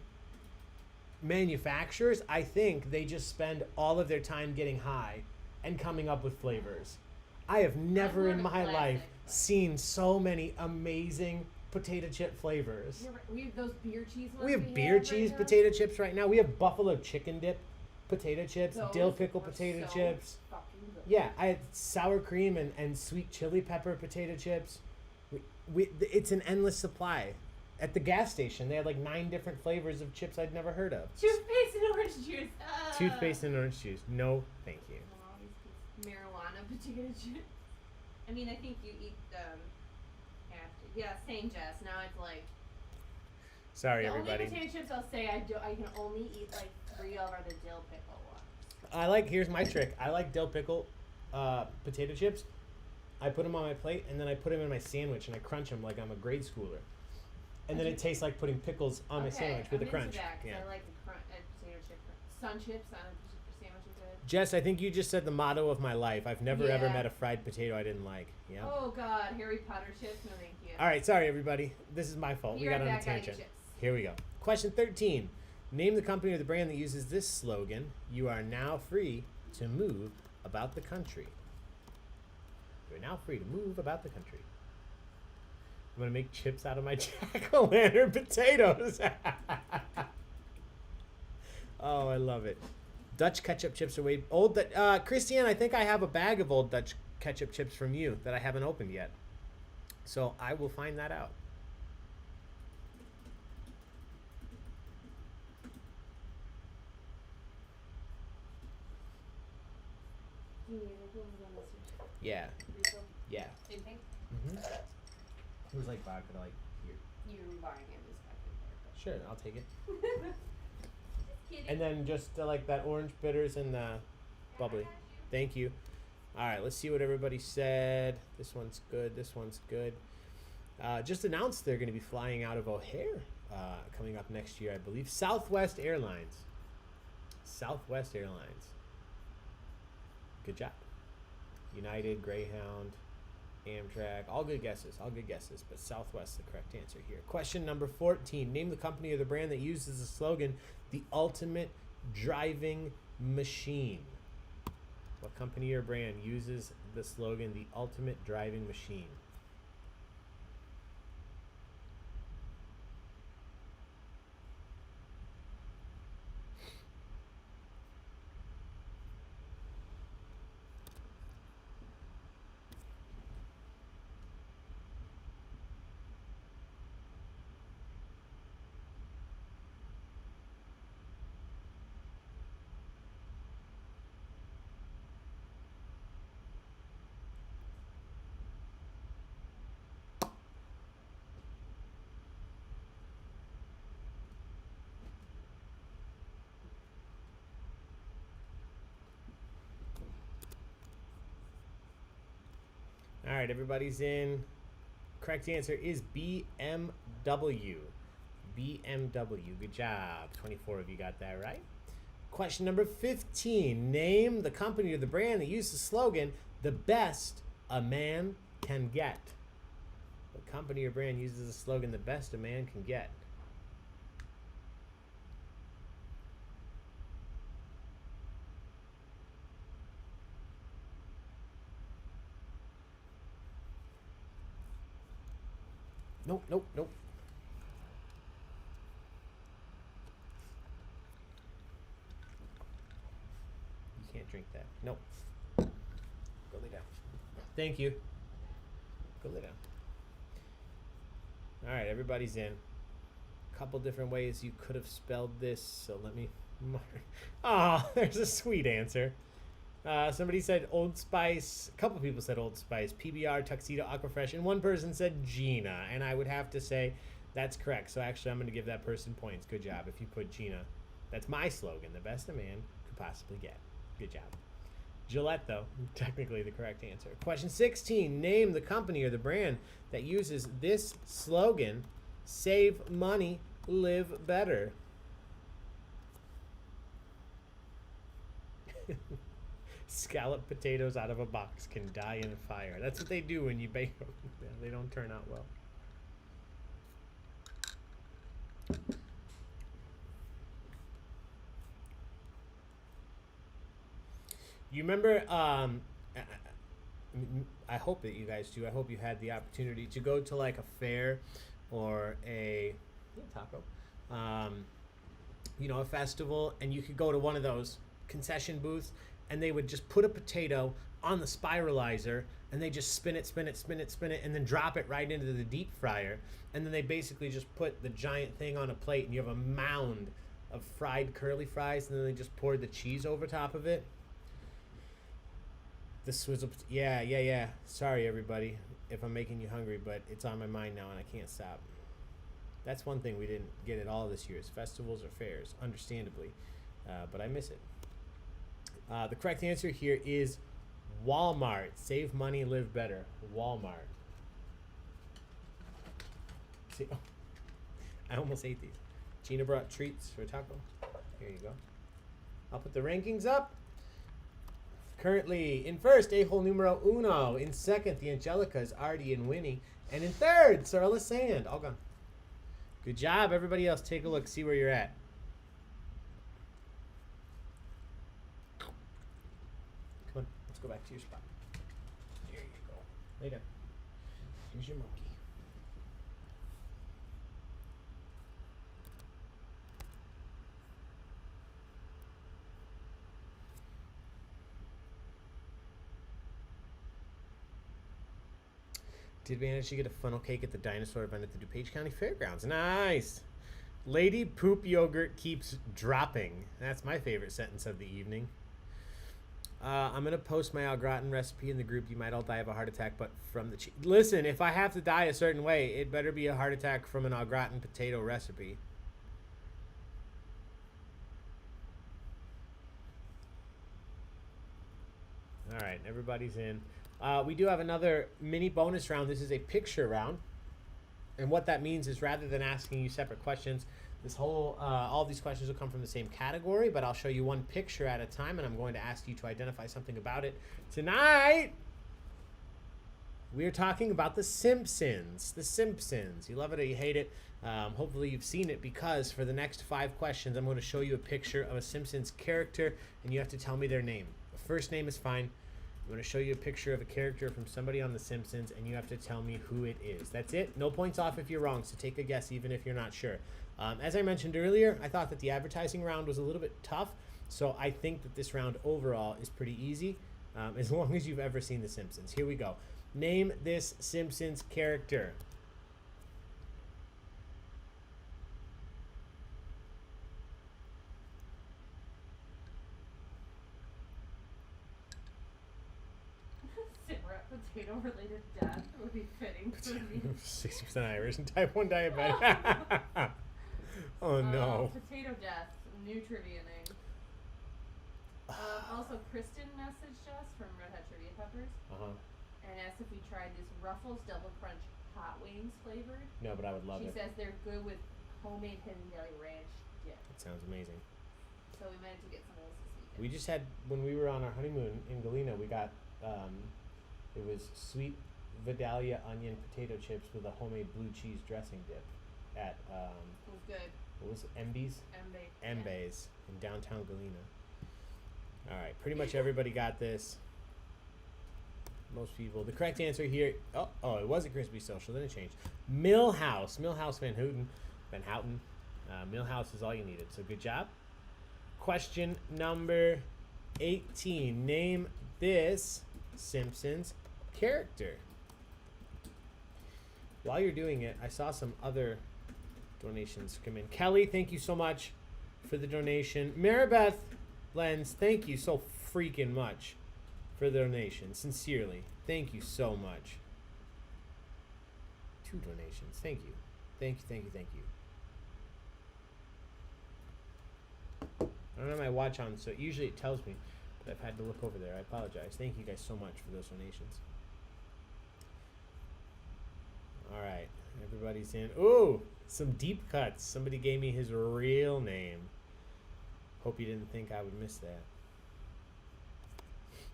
manufacturers. I think they just spend all of their time getting high and coming up with flavors. I have never in my life seen so many amazing potato chip flavors. Yeah, we have those beer cheese ones. We have beer cheese right now. potato chips right now. We have buffalo chicken dip potato chips, Those dill pickle were potato so chips. fucking good. Yeah, I had sour cream and sweet chili pepper potato chips. It's an endless supply. At the gas station, they had like 9 different flavors of chips I'd never heard of. Toothpaste and orange juice. Toothpaste and orange juice. No, thank you. Well, marijuana potato chips. I mean, I think you eat them. Yeah, same, Jess. Now it's like Sorry, the everybody. only potato chips I'll say I can only eat like 3 of are the dill pickle ones. Here's my trick. I like dill pickle potato chips. I put them on my plate, and then I put them in my sandwich, and I crunch them like I'm a grade schooler. And then it tastes like putting pickles on my sandwich with I'm a crunch. Into that 'cause Yeah. I like the potato chip. Sun chips on a sandwich are good. Jess, I think you just said the motto of my life. I've never ever Yeah. met a fried potato I didn't like. Yeah. Oh God, Harry Potter chips. No, thank you. All right, sorry everybody. This is my fault. Be We got right on a back, gotta get tangent. chips. Here we go. Question 13. Name the company or the brand that uses this slogan. You are now free to move about the country. You're now free to move about the country. I'm gonna make chips out of my jack-o'-lantern potatoes. Oh, I love it. Dutch ketchup chips are way old. Christiane, I think I have a bag of old Dutch ketchup chips from you that I haven't opened yet. So I will find that out. Do you need a little bit of this? Yeah, Refill? yeah. Same thing. It was like vodka, like here. You buying it was fucking Sure, I'll take it. there. Kidding. And then just like that orange bitters and the bubbly. Thank you. All right, let's see what everybody said. This one's good. This one's good. Just announced they're going to be flying out of O'Hare coming up next year, I believe. Southwest Airlines. Southwest Airlines. Good job. United, Greyhound, Amtrak. All good guesses. All good guesses. But Southwest the correct answer here. Question number 14. Name the company or the brand that uses the slogan, the ultimate driving machine. What company or brand uses the slogan, the ultimate driving machine? All right, everybody's in. Correct answer is BMW. BMW. Good job. 24 of you got that right. Question number 15. Name the company or the brand that uses the slogan, the best a man can get. What company or brand uses the slogan, the best a man can get? Nope, nope, nope. You can't drink that. Nope. Go lay down. Thank you. Go lay down. All right, everybody's in. A couple different ways you could have spelled this, so let me mark. Oh, there's a sweet answer. Somebody said Old Spice. A couple people said Old Spice, PBR, Tuxedo, Aquafresh, and one person said Gina. And I would have to say that's correct. So actually, I'm going to give that person points. Good job if you put Gina. That's my slogan, the best a man could possibly get. Good job. Gillette, though, technically the correct answer. Question 16. Name the company or the brand that uses this slogan, save money, live better. Scalloped potatoes out of a box can die in a fire. That's what they do when you bake them. Yeah, they don't turn out well. You remember, I hope that you guys do. I hope you had the opportunity to go to like a fair or a taco, a festival, and you could go to one of those concession booths, and they would just put a potato on the spiralizer, and they just spin it, and then drop it right into the deep fryer. And then they basically just put the giant thing on a plate, and you have a mound of fried curly fries, and then they just poured the cheese over top of it. This was yeah. Sorry, everybody, if I'm making you hungry, but it's on my mind now, and I can't stop. That's one thing we didn't get at all this year is festivals or fairs, understandably, but I miss it. The correct answer here is Walmart. Save money, live better. Walmart. See, oh, I almost ate these. Gina brought treats for taco. Here you go. I'll put the rankings up. Currently in first, A-hole numero uno. In second, the Angelicas, Artie and Winnie. And in third, Sorella Sand. All gone. Good job, everybody else. Take a look, see where you're at. Come on, let's go back to your spot. There you go. Lay down. Here's your monkey. Did manage to get a funnel cake at the dinosaur event at the DuPage County Fairgrounds. Nice. Lady poop yogurt keeps dropping. That's my favorite sentence of the evening. I'm going to post my au gratin recipe in the group. You might all die of a heart attack, but from the cheese. Listen, if I have to die a certain way, it better be a heart attack from an au gratin potato recipe. All right, everybody's in. We do have another mini bonus round. This is a picture round. And what that means is rather than asking you separate questions, this whole all these questions will come from the same category, but I'll show you one picture at a time, and I'm going to ask you to identify something about it. Tonight, we're talking about the Simpsons. The Simpsons. You love it or you hate it. Hopefully you've seen it, because for the next 5 questions, I'm going to show you a picture of a Simpsons character, and you have to tell me their name. First name is fine. I'm going to show you a picture of a character from somebody on The Simpsons, and you have to tell me who it is. That's it. No points off if you're wrong, so take a guess even if you're not sure. As I mentioned earlier, I thought that the advertising round was a little bit tough, so I think that this round overall is pretty easy, as long as you've ever seen The Simpsons. Here we go. Name this Simpsons character. Potato related death would be fitting for me. 60% Irish and type 1 diabetic. Oh no. Potato death, new trivia name. Also, Kristen messaged us from Red Hot Chili Peppers and asked if we tried this Ruffles Double Crunch hot wings flavored. No, but I would love it. She says they're good with homemade Hidden Valley Ranch dip. It sounds amazing. So we meant to get some of those this weekend. We just had, when we were on our honeymoon in Galena, we got it was sweet Vidalia onion potato chips with a homemade blue cheese dressing dip at it was good. What was it? Embe's? Embe's in downtown Galena. All right, pretty much everybody got this. Most people. The correct answer here. Oh, it was a Crispy Social. Then it changed. Millhouse. Millhouse Van Houten. Millhouse is all you needed. So good job. Question number 18. Name this Simpsons character. While you're doing it, I saw some other donations come in. Kelly, thank you so much for the donation. Maribeth Lenz, thank you so freaking much for the donation. Sincerely, thank you so much. 2 donations. Thank you. Thank you. I don't have my watch on, so usually it tells me, but I've had to look over there. I apologize. Thank you guys so much for those donations. All right, everybody's in. Ooh, some deep cuts. Somebody gave me his real name. Hope you didn't think I would miss that.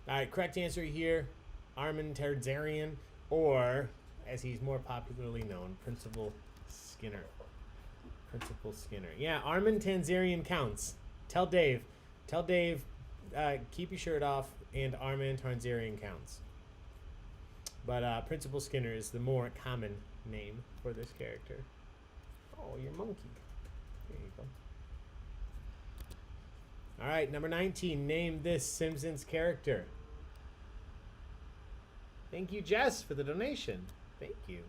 All right, correct answer here, Armin Tarzarian, or as he's more popularly known, Principal Skinner. Principal Skinner. Yeah, Armin Tarzarian counts. Tell Dave, keep your shirt off, and Armin Tarzarian counts. But Principal Skinner is the more common name for this character. Oh, your monkey. There you go. All right, number 19. Name this Simpsons character. Thank you, Jess, for the donation. Thank you.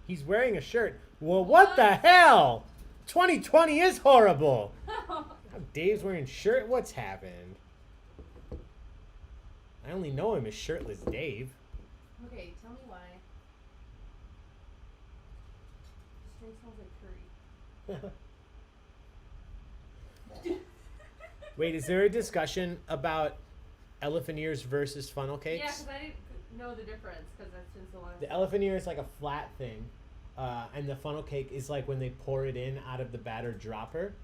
He's wearing a shirt. Well, what the hell? 2020 is horrible. Dave's wearing shirt. What's happened? I only know him as Shirtless Dave. Okay, tell me why. This drink smells like curry. Wait, is there a discussion about elephant ears versus funnel cakes? Yeah, because I didn't know the difference, because that's been so long. The elephant ear is like a flat thing, and the funnel cake is like when they pour it in out of the batter dropper.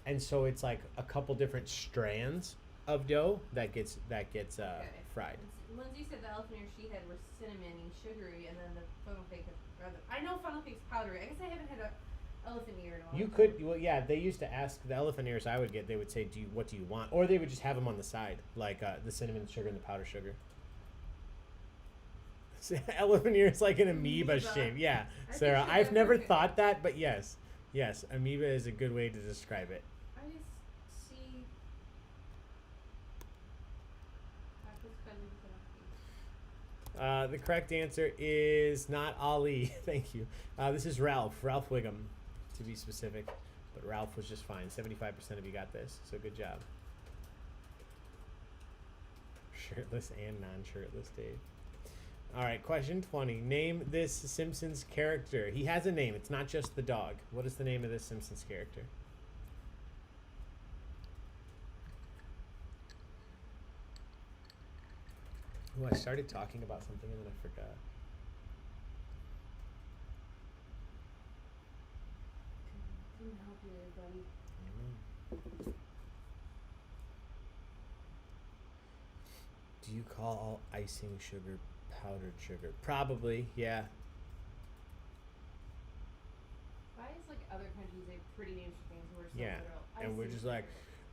And so it's like a couple different strands of dough that gets fried. Lindsay said the elephant ear she had were cinnamony, sugary, and then the funnel cake had I know funnel cake's powdery. I guess I haven't had a elephant ear in a while. You could, well, yeah. They used to ask the elephant ears I would get. They would say, "What do you want?" Or they would just have them on the side, like the cinnamon sugar and the powdered sugar. Elephant ear is like an amoeba shape. Yeah, Sarah. I've never thought that, but yes, amoeba is a good way to describe it. I just see. The correct answer is not Ali. Thank you. This is Ralph Wiggum, to be specific. But Ralph was just fine. 75% of you got this, so good job. Shirtless and non-shirtless Dave. All right, question 20. Name this Simpsons character. He has a name. It's not just the dog. What is the name of this Simpsons character? Oh, I started talking about something and then I forgot. Didn't help you there, buddy. Do you call all icing sugar powdered sugar? Probably, yeah. Why is like other countries they have pretty names for things we're so Yeah, literal? and we're just like,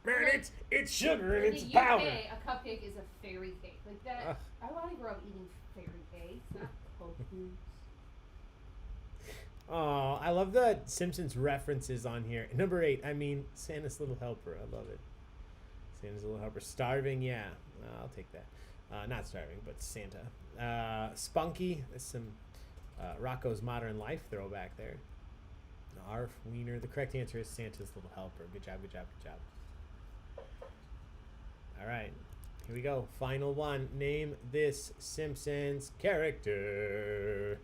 Man, Like, it's sugar and in it's the powder. UK, a cupcake is a fairy cake. Like that. Ugh. I want to grow up eating fairy cakes, not cookies. Oh, I love the Simpsons references on here. Number 8, I mean, Santa's Little Helper. I love it. Santa's Little Helper. Starving, yeah. I'll take that. Not starving, but Santa. Spunky. That's some Rocco's Modern Life throwback there. Arf, Wiener. The correct answer is Santa's Little Helper. Good job, good job, good job. All right. Here we go. Final one. Name this Simpsons character.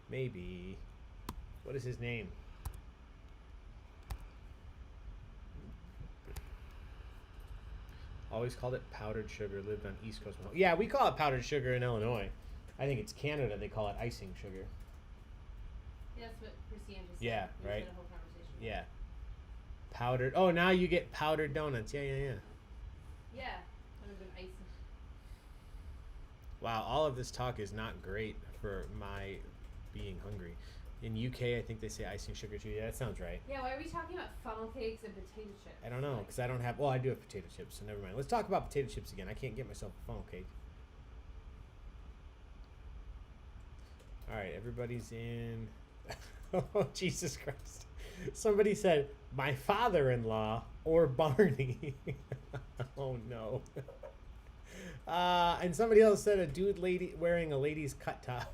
Maybe. What is his name? Always called it powdered sugar. Lived on East Coast. Yeah, we call it powdered sugar in Illinois. I think it's Canada. They call it icing sugar. Yeah, that's what Christiane just said. Yeah, We right. had a whole conversation. Yeah. Powdered. Oh, now you get powdered donuts. Yeah. Yeah, that would have been icing. Wow, all of this talk is not great for my being hungry. In UK, I think they say icing sugar too. Yeah, that sounds right. Yeah, why are we talking about funnel cakes and potato chips? I don't know, because I don't have... Well, I do have potato chips, so never mind. Let's talk about potato chips again. I can't get myself a funnel cake. All right, everybody's in... Oh, Jesus Christ. Somebody said, my father-in-law or Barney. Oh, no. And somebody else said a dude lady wearing a lady's cut top.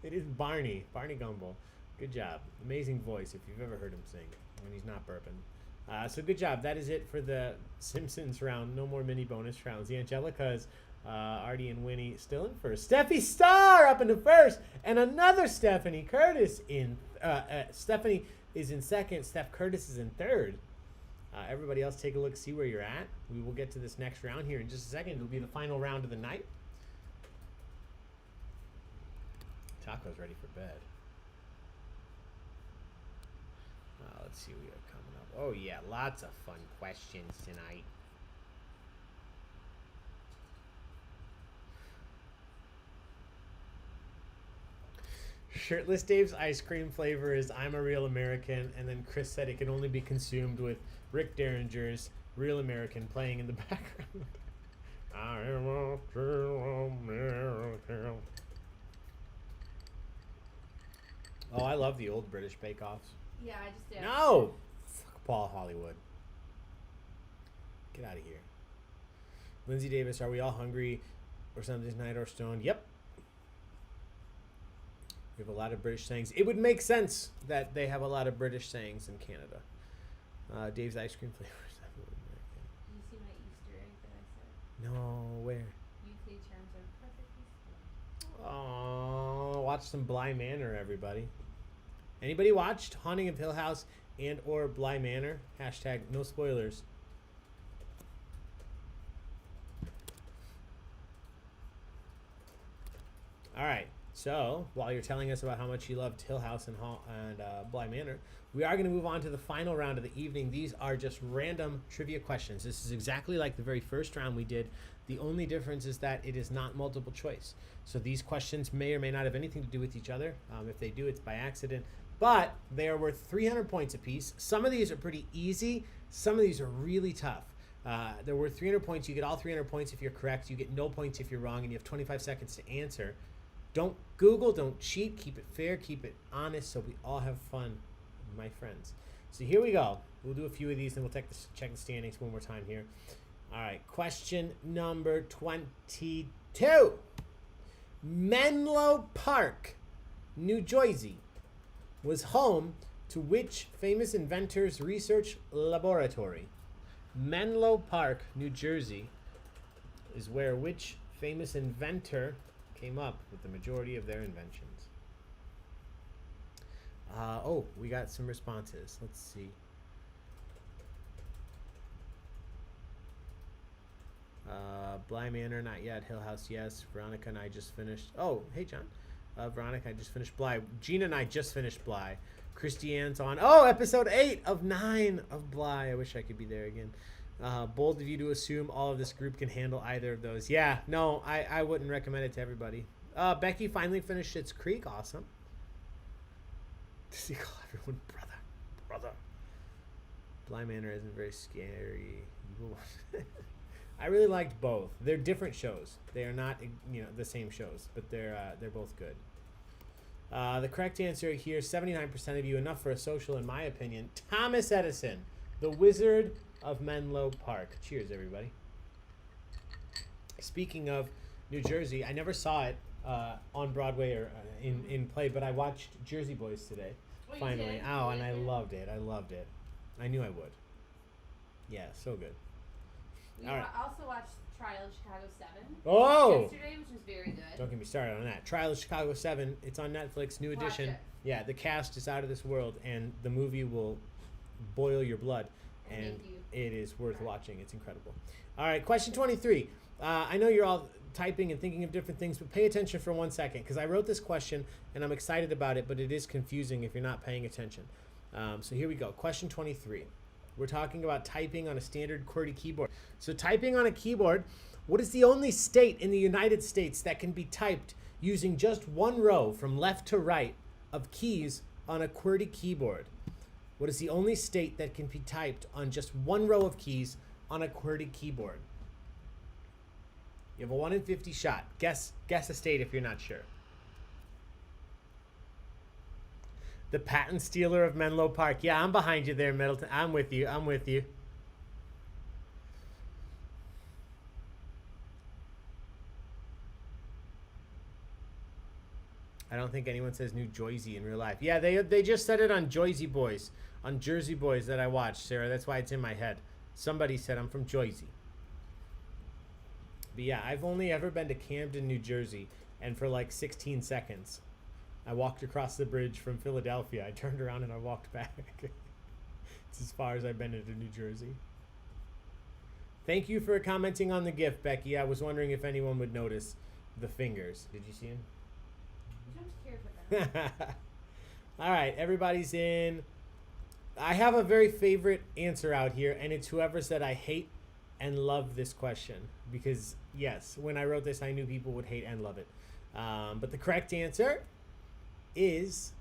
It is Barney Gumble. Good job. Amazing voice if you've ever heard him sing when he's not burping. So good job. That is it for the Simpsons round. No more mini bonus rounds. The Angelicas, Artie and Winnie still in first. Steffi Starr up into first. And another Stephanie Curtis in... Stephanie is in second. Steph Curtis is in third. Everybody else take a look, see where you're at. We will get to this next round here in just a second. It'll be the final round of the night. Taco's ready for bed. Let's see what we got coming up. Oh, yeah, lots of fun questions tonight. Shirtless Dave's ice cream flavor is I'm a Real American, and then Chris said it can only be consumed with Rick Derringer's Real American playing in the background. I am a real American. Oh, I love the old British bake-offs. Yeah, I just did. No! Fuck Paul Hollywood. Get out of here. Lindsay Davis, are we all hungry or something tonight or stoned? Yep. We have a lot of British sayings. It would make sense that they have a lot of British sayings in Canada. Dave's ice cream flavors. Did you see my Easter egg that I said? No, where? UK terms are perfectly spelled. Oh, watch some Bly Manor, everybody. Anybody watched Haunting of Hill House and or Bly Manor? Hashtag no spoilers. All right. So, while you're telling us about how much you loved Hill House and Bly Manor, we are going to move on to the final round of the evening. These are just random trivia questions. This is exactly like the very first round we did. The only difference is that it is not multiple choice. So these questions may or may not have anything to do with each other. If they do, it's by accident. But they are worth 300 points apiece. Some of these are pretty easy. Some of these are really tough. They're worth 300 points. You get all 300 points if you're correct. You get no points if you're wrong, and you have 25 seconds to answer. Don't Google, don't cheat, keep it fair, keep it honest, so we all have fun, my friends. So here we go. We'll do a few of these, and we'll check the standings one more time here. All right, question number 22. Menlo Park, New Jersey, was home to which famous inventor's research laboratory? Menlo Park, New Jersey, is where which famous inventor came up with the majority of their inventions. Oh, we got some responses. Let's see. Bly Manor, not yet. Hill House, yes. Veronica and I just finished. Oh, hey, John. Veronica, I just finished Bly. Gina and I just finished Bly. Christiane's on. Oh, episode 8 of 9 of Bly. I wish I could be there again. Bold of you to assume all of this group can handle either of those. Yeah, no, I wouldn't recommend it to everybody. Becky finally finished Schitt's Creek. Awesome. Does he call everyone brother? brother. Bly Manor isn't very scary. You will I really liked both. They're different shows. They are not, the same shows, but they're both good. The correct answer here, 79% of you, enough for a social, in my opinion. Thomas Edison, the Wizard of Menlo Park. Cheers, everybody. Speaking of New Jersey, I never saw it on Broadway or in play, but I watched Jersey Boys today. Oh, Finally. Oh, and I loved it. I loved it. I knew I would. Yeah, so good. We All right. also watched Trial of Chicago 7 Oh! yesterday, which was very good. Don't get me started on that. Trial of Chicago 7. It's on Netflix, new Watch edition. it. Yeah, the cast is out of this world, and the movie will boil your blood, and Thank you. it is worth watching. It's incredible. All right, question 23. I know you're all typing and thinking of different things, but pay attention for 1 second, because I wrote this question, and I'm excited about it, but it is confusing if you're not paying attention. So here we go. Question 23. We're talking about typing on a standard QWERTY keyboard. So typing on a keyboard, what is the only state in the United States that can be typed using just one row from left to right of keys on a QWERTY keyboard? What is the only state that can be typed on just one row of keys on a QWERTY keyboard? You have a 1 in 50 shot. Guess a state if you're not sure. The patent stealer of Menlo Park. Yeah, I'm behind you there, Middleton. I'm with you. I'm with you. I don't think anyone says New Jersey in real life. Yeah, they just said it on Jersey Boys, on Jersey Boys that I watched, Sarah. That's why it's in my head. Somebody said I'm from Jersey. But yeah, I've only ever been to Camden, New Jersey, and for like 16 seconds. I walked across the bridge from Philadelphia. I turned around and I walked back. It's as far as I've been into New Jersey. Thank you for commenting on the gift, Becky. I was wondering if anyone would notice the fingers. Did you see him? I don't care for that. All right, everybody's in. I have a very favorite answer out here, and it's whoever said I hate and love this question. Because, yes, when I wrote this, I knew people would hate and love it. But the correct answer is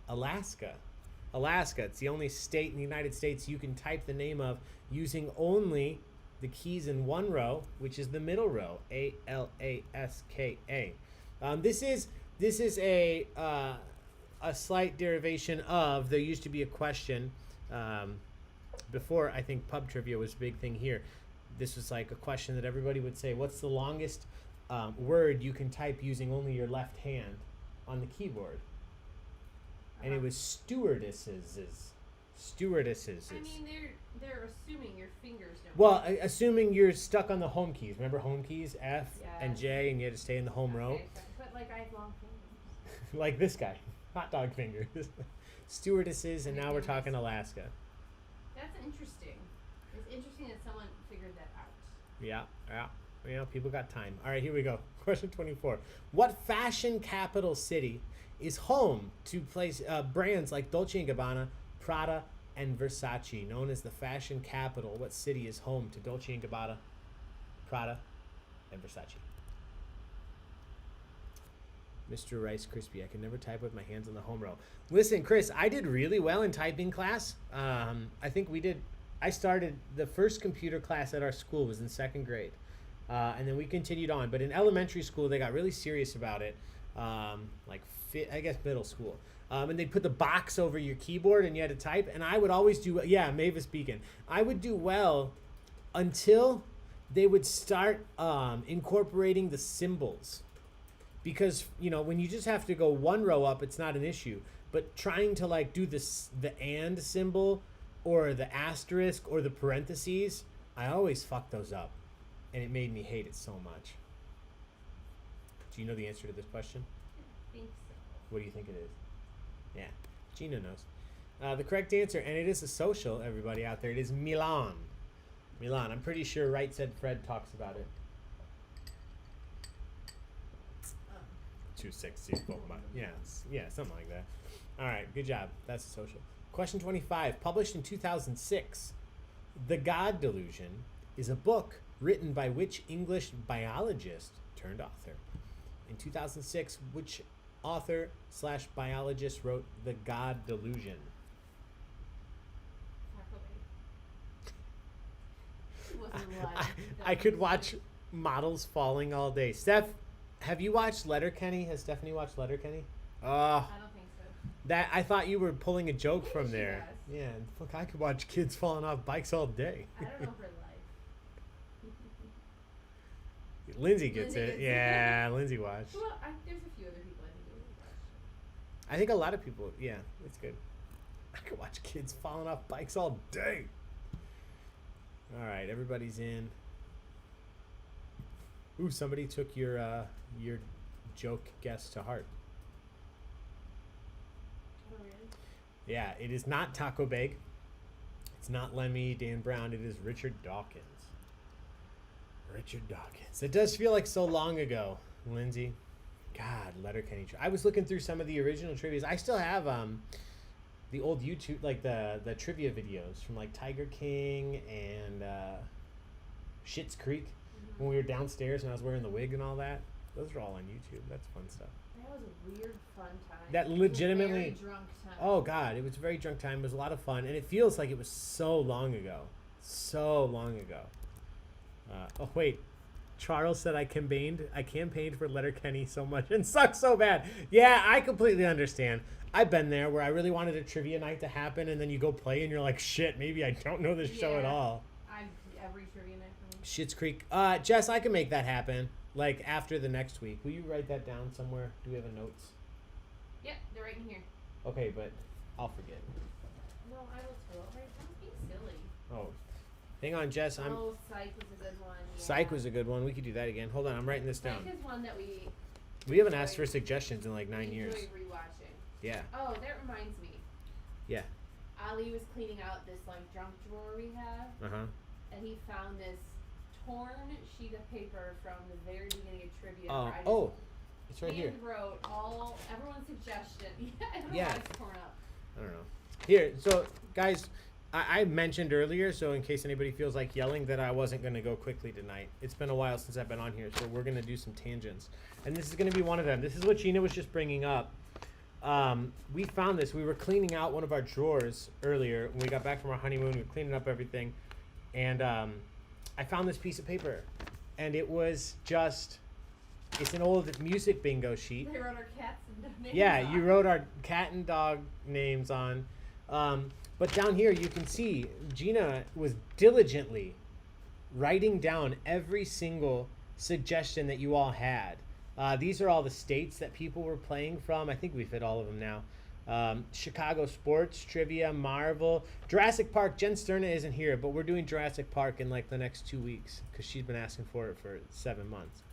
Alaska. Alaska. It's the only state in the United States you can type the name of using only the keys in one row, which is the middle row. Alaska. This is a slight derivation of, there used to be a question before, I think pub trivia was a big thing here. This was like a question that everybody would say, what's the longest word you can type using only your left hand on the keyboard? And it was stewardesses. Stewardesses. I mean, they're assuming your fingers don't. Well, assuming you're stuck on the home keys. Remember home keys? F and Yes. J, and you had to stay in the home row. Okay, but like I have long fingers. Like this guy. Hot dog fingers. Stewardesses, and now we're talking Alaska. That's interesting. It's interesting that someone figured that out. Yeah. You know, people got time. All right, here we go. Question 24. What fashion capital city is home to brands like Dolce Gabbana, Prada, and Versace, known as the fashion capital? What city is home to Dolce & Gabbana, Prada, and Versace? Mr. Rice Krispie, I can never type with my hands on the home row. Listen, Chris, I did really well in typing class. I think I started, the first computer class at our school was in 2nd grade. And then we continued on. But in elementary school, they got really serious about it. I guess middle school. And they'd put the box over your keyboard and you had to type. And I would always do, Mavis Beacon. I would do well until they would start incorporating the symbols. Because, when you just have to go one row up, it's not an issue. But trying to do the and symbol or the asterisk or the parentheses, I always fuck those up. And it made me hate it so much. Do you know the answer to this question? I think so. What do you think it is? Yeah, Gina knows. The correct answer, and it is a social, everybody out there, it is Milan. Milan. I'm pretty sure Right Said Fred talks about it. Too sexy for my... Yeah, something like that. All right, good job. That's a social. Question 25. Published in 2006, The God Delusion is a book written by which English biologist turned author? In 2006, which author/biologist wrote The God Delusion? in life. I could watch models falling all day. Steph, have you watched Letterkenny? Has Stephanie watched Letterkenny? I don't think so. That I thought you were pulling a joke from She there. does. Yeah, look, I could watch kids falling off bikes all day. I don't know her life. Lindsay gets Lindsay it. gets it. Yeah, Lindsay watched. Well, there's a few other people I think who would watch. I think a lot of people. Yeah, it's good. I could watch kids falling off bikes all day. All right, everybody's in. Ooh, somebody took your joke guess to heart. Oh, really? Yeah, it is not Taco Baig. It's not Lemmy, Dan Brown. It is Richard Dawkins. Richard Dawkins. It does feel like so long ago, Lindsay. God, Letterkenny. I was looking through some of the original trivia. I still have the old YouTube, like the trivia videos from like Tiger King and Schitt's Creek when we were downstairs and I was wearing the wig and all that. Those are all on YouTube. That's fun stuff. That was a weird, fun time. That It was a legitimately- very drunk time. Oh God, it was a very drunk time. It was a lot of fun, and it feels like it was so long ago. So long ago. Oh wait, Charles said I campaigned for Letterkenny so much and sucked so bad. Yeah, I completely understand. I've been there where I really wanted a trivia night to happen, and then you go play, and you're like, shit, maybe I don't know this show at Yeah. all. Every trivia night for me. Schitt's Creek. Jess, I can make that happen. Like after the next week. Will you write that down somewhere? Do we have a notes? Yep, they're right in here. Okay, but I'll forget. No, I will too. Right, don't be silly. Oh, hang on, Jess. Oh, Psych was a good one. Yeah. Psych was a good one. We could do that again. Hold on, I'm writing this down. Psych is one that We haven't asked for suggestions in like 9 enjoy years. rewatching. Yeah. Oh, that reminds me. Yeah. Ali was cleaning out this like junk drawer we have, Uh-huh. and he found this torn sheet of paper from the very beginning of trivia. Oh, where I just oh, it's right here. hand wrote all everyone's suggestion. Yeah, I don't know Yeah. why it's torn up. I don't know. Here, so guys, I mentioned earlier, so in case anybody feels like yelling, that I wasn't going to go quickly tonight. It's been a while since I've been on here, so we're going to do some tangents. And this is going to be one of them. This is what Gina was just bringing up. We found this. We were cleaning out one of our drawers earlier when we got back from our honeymoon. We were cleaning up everything. And I found this piece of paper. And it was just, it's an old music bingo sheet. They wrote our cats and names Yeah, on. you wrote our cat and dog names on. But down here you can see Gina was diligently writing down every single suggestion that you all had. These are all the states that people were playing from. I think we've hit all of them now. Chicago sports, trivia, Marvel, Jurassic Park. Jen Sterna isn't here, but we're doing Jurassic Park in like the next 2 weeks because she's been asking for it for 7 months.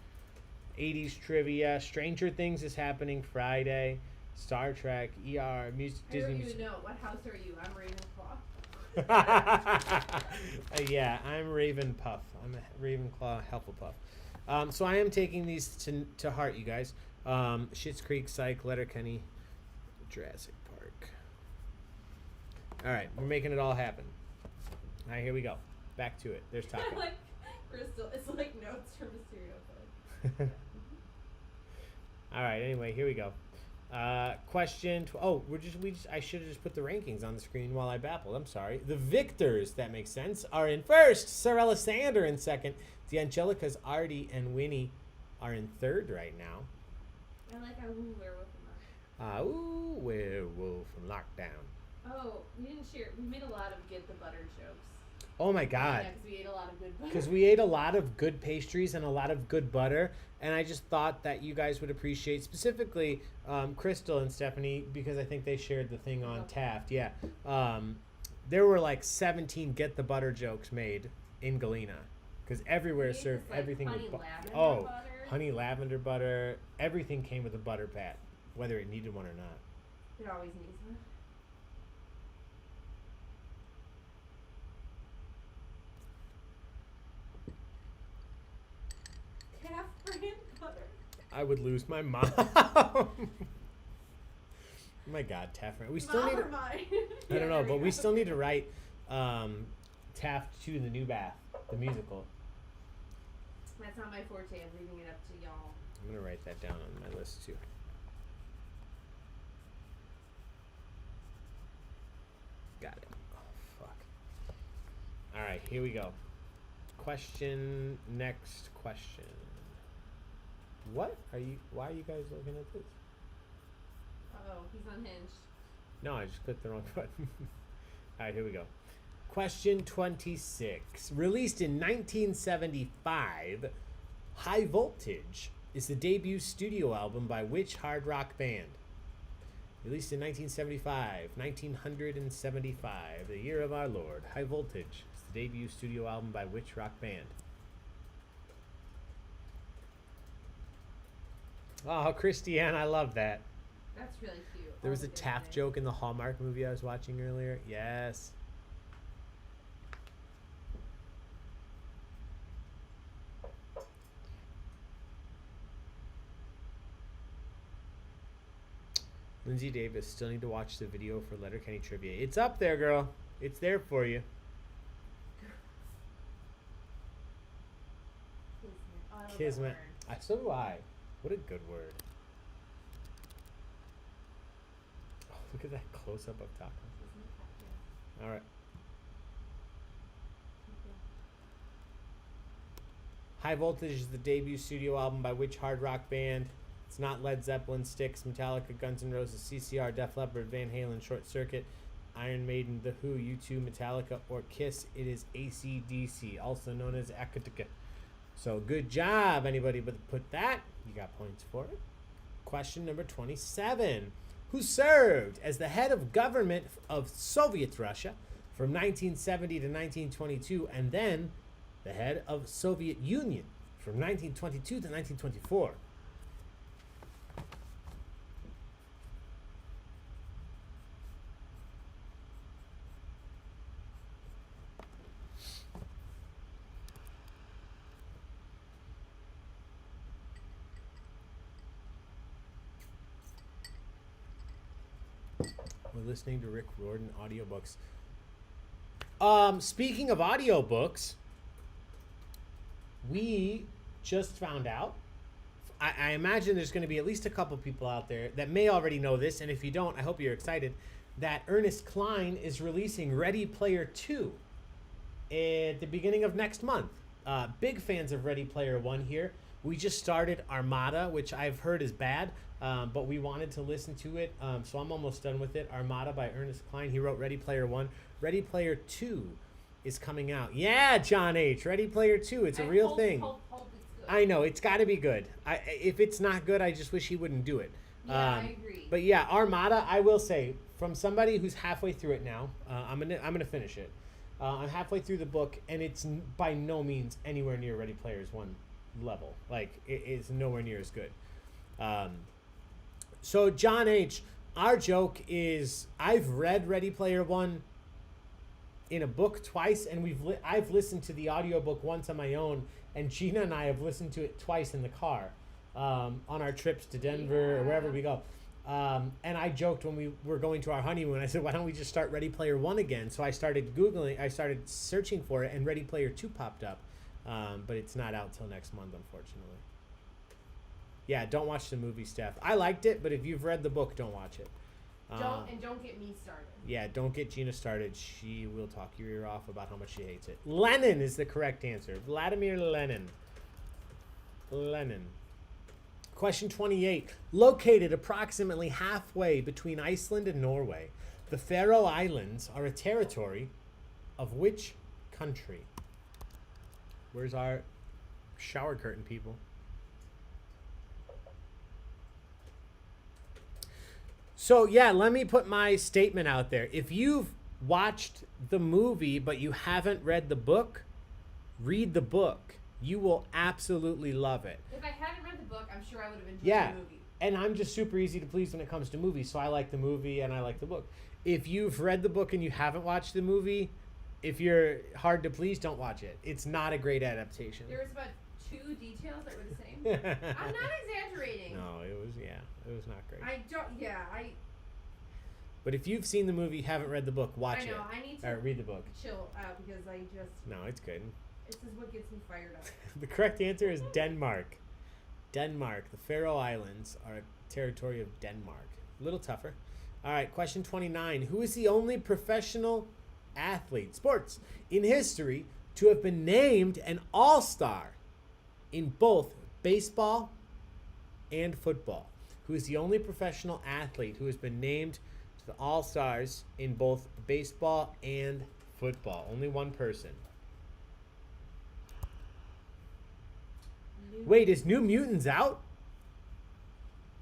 80s trivia, Stranger Things is happening Friday. Star Trek, ER, music, I don't Disney. even know. What house are you? I'm Ravenclaw. Yeah, I'm Raven Puff. I'm a Ravenclaw Hufflepuff. So I am taking these to heart, you guys. Schitt's Creek, Psych, Letterkenny, Jurassic Park. All right, we're making it all happen. All right, here we go. Back to it. There's Taco. Like Crystal. It's like notes from a serial killer. All right. Anyway, here we go. Question. I should have just put the rankings on the screen while I babbled. I'm sorry. The victors, that makes sense, are in first. Sorella Sander in second. The Angelicas, Artie and Winnie, are in third right now. I like our woo werewolf in Lockdown. Ooh, werewolf and lockdown. Oh, we didn't share. We made a lot of get the butter jokes. Oh my God. Yeah, because we ate a lot of good butter. Because we ate a lot of good pastries and a lot of good butter, and I just thought that you guys would appreciate, specifically Crystal and Stephanie, because I think they shared the thing on Taft. Yeah, there were like 17 get the butter jokes made in Galena, because everywhere We ate served this, like, everything honey with lavender butter. butter. Honey lavender butter. Everything came with a butter pat, whether it needed one or not. It always needs one. Calf brand butter. I would lose my mom. Oh my God, Taft. We still Mom need. or mine? I don't know, but we still need to write Taft to the New Bath, the musical. That's not my forte. I'm leaving it up to y'all. I'm gonna write that down on my list too. Got it. Oh fuck. All right, here we go. Next question. Why are you guys looking at this? Uh-oh, he's unhinged. No, I just clicked the wrong button. All right, here we go. Question 26. Released in 1975, High Voltage is the debut studio album by which hard rock band? Released in 1975, the year of our Lord. High Voltage is the debut studio album by which rock band? Oh, Christiane, I love that. That's really cute. There was All a the good Taft things. joke in the Hallmark movie I was watching earlier. Yes. Lindsay Davis, still need to watch the video for Letterkenny trivia. It's up there, girl. It's there for you. Kismet. Oh, I love that Kismet. word. So do I. What a good word. Oh, look at that close up of Taco. Kismet, yeah. All right. Okay. High Voltage is the debut studio album by which hard rock band? It's not Led Zeppelin, Styx, Metallica, Guns N' Roses, CCR, Def Leppard, Van Halen, Short Circuit, Iron Maiden, The Who, U2, Metallica, or Kiss. It is AC/DC, also known as Akatika. So good job, anybody but put that. You got points for it. Question number 27. Who served as the head of government of Soviet Russia from 1970 to 1922, and then the head of Soviet Union from 1922 to 1924? We're listening to Rick Riordan audiobooks. Speaking of audiobooks, we just found out. I imagine there's going to be at least a couple people out there that may already know this, and if you don't, I hope you're excited that Ernest Cline is releasing Ready Player 2 at the beginning of next month. Big fans of Ready Player 1 here. We just started Armada, which I've heard is bad, but we wanted to listen to it, so I'm almost done with it. Armada by Ernest Cline. He wrote Ready Player 1. Ready Player 2 is coming out. Yeah, John H. Ready Player 2. It's a real thing. Hope it's good. I know. It's got to be good. If it's not good, I just wish he wouldn't do it. Yeah, I agree. But yeah, Armada, I will say, from somebody who's halfway through it now, I'm gonna finish it. I'm halfway through the book, and it's by no means anywhere near Ready Player's 1 level. Like, it is nowhere near as good. So John H., our joke is I've read Ready Player 1 in a book twice, and I've listened to the audiobook once on my own, and Gina and I have listened to it twice in the car on our trips to Denver or wherever we go. And I joked when we were going to our honeymoon, I said, why don't we just start Ready Player 1 again? So I started searching for it, and Ready Player 2 popped up. But it's not out till next month, unfortunately. Yeah, don't watch the movie, Steph. I liked it, but if you've read the book, don't watch it. Don't get me started. Yeah, don't get Gina started. She will talk your ear off about how much she hates it. Lenin is the correct answer. Vladimir Lenin. Question 28. Located approximately halfway between Iceland and Norway, the Faroe Islands are a territory of which country? Where's our shower curtain, people? So, yeah, let me put my statement out there. If you've watched the movie but you haven't read the book, read the book. You will absolutely love it. If I hadn't read the book, I'm sure I would have enjoyed Yeah. the movie. And I'm just super easy to please when it comes to movies, so I like the movie and I like the book. If you've read the book and you haven't watched the movie, if you're hard to please, don't watch it. It's not a great adaptation. There was about 2 details that were the same. I'm not exaggerating. No, it was not great. But if you've seen the movie, haven't read the book, watch it. I know, I need to Or read the book. chill out because No, it's good. this is what gets me fired up. The correct answer is Denmark. Denmark. The Faroe Islands are a territory of Denmark. A little tougher. All right, question 29. Who is the only professional athlete, sports, in history to have been named an all-star in both baseball and football? Who is the only professional athlete who has been named to the all-stars in both baseball and football? Only one person. Wait, is New Mutants out?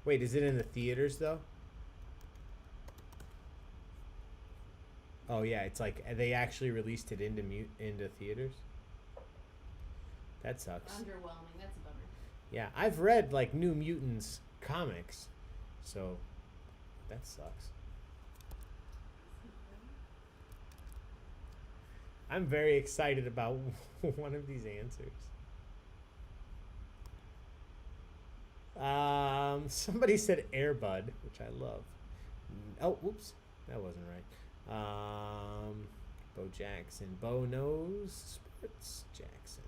Wait, is it in the theaters though? Oh yeah, it's like they actually released it into theaters. That sucks. Underwhelming. That's a bummer. Yeah, I've read like New Mutants comics, so that sucks. I'm very excited about one of these answers. Somebody said Airbud, which I love. Oh, whoops, that wasn't right. Bo Jackson. Bo knows sports. Jackson.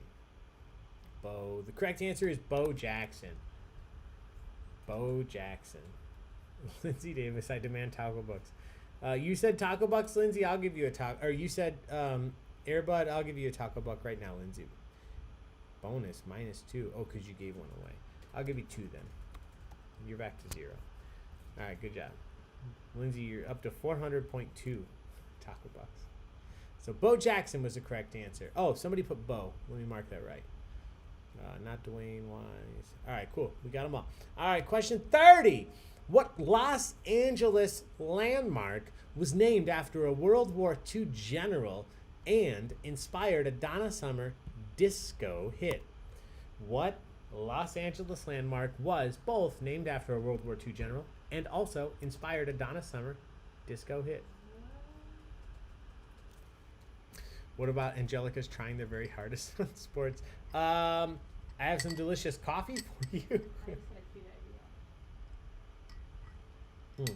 Bo. The correct answer is Bo Jackson. Bo Jackson. Lindsay Davis. I demand Taco Bucks. You said Taco Bucks, Lindsay. I'll give you a taco. Or you said Airbud. I'll give you a Taco Buck right now, Lindsay. Bonus -2. Oh, because you gave one away. I'll give you 2 then. You're back to 0. All right, good job. Lindsay, you're up to 400.2 Taco Bucks. So Bo Jackson was the correct answer. Oh, somebody put Bo. Let me mark that right. Not Dwayne Wise. All right, cool. We got them all. All right, question 30. What Los Angeles landmark was named after a World War II general and inspired a Donna Summer disco hit? What Los Angeles landmark was both named after a World War II general and also inspired a Donna Summer disco hit? What about Angelica's trying their very hardest on sports? I have some delicious coffee for you. I just had a cute idea.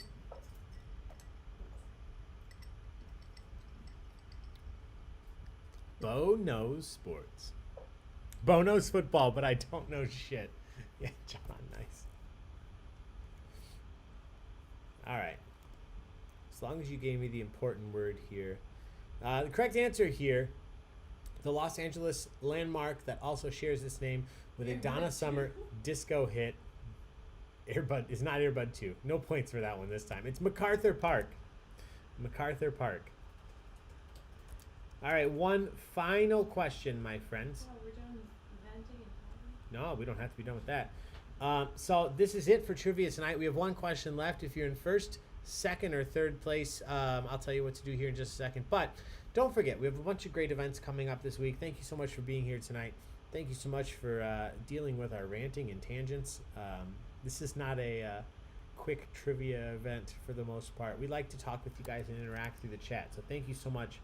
Bo knows sports. Bo knows football, but I don't know shit. Yeah, John, nice. All right. As long as you gave me the important word here. The correct answer here, the Los Angeles landmark that also shares this name with a Donna Summer disco hit. Airbud is not Airbud 2. No points for that one this time. It's MacArthur Park. MacArthur Park. All right, one final question, my friends. Oh, we're done inventing and talking? No, we don't have to be done with that. So this is it for trivia tonight. We have one question left. If you're in first, second, or third place, I'll tell you what to do here in just a second. But don't forget, we have a bunch of great events coming up this week. Thank you so much for being here tonight. Thank you so much for dealing with our ranting and tangents. This is not a quick trivia event for the most part. We like to talk with you guys and interact through the chat. So thank you so much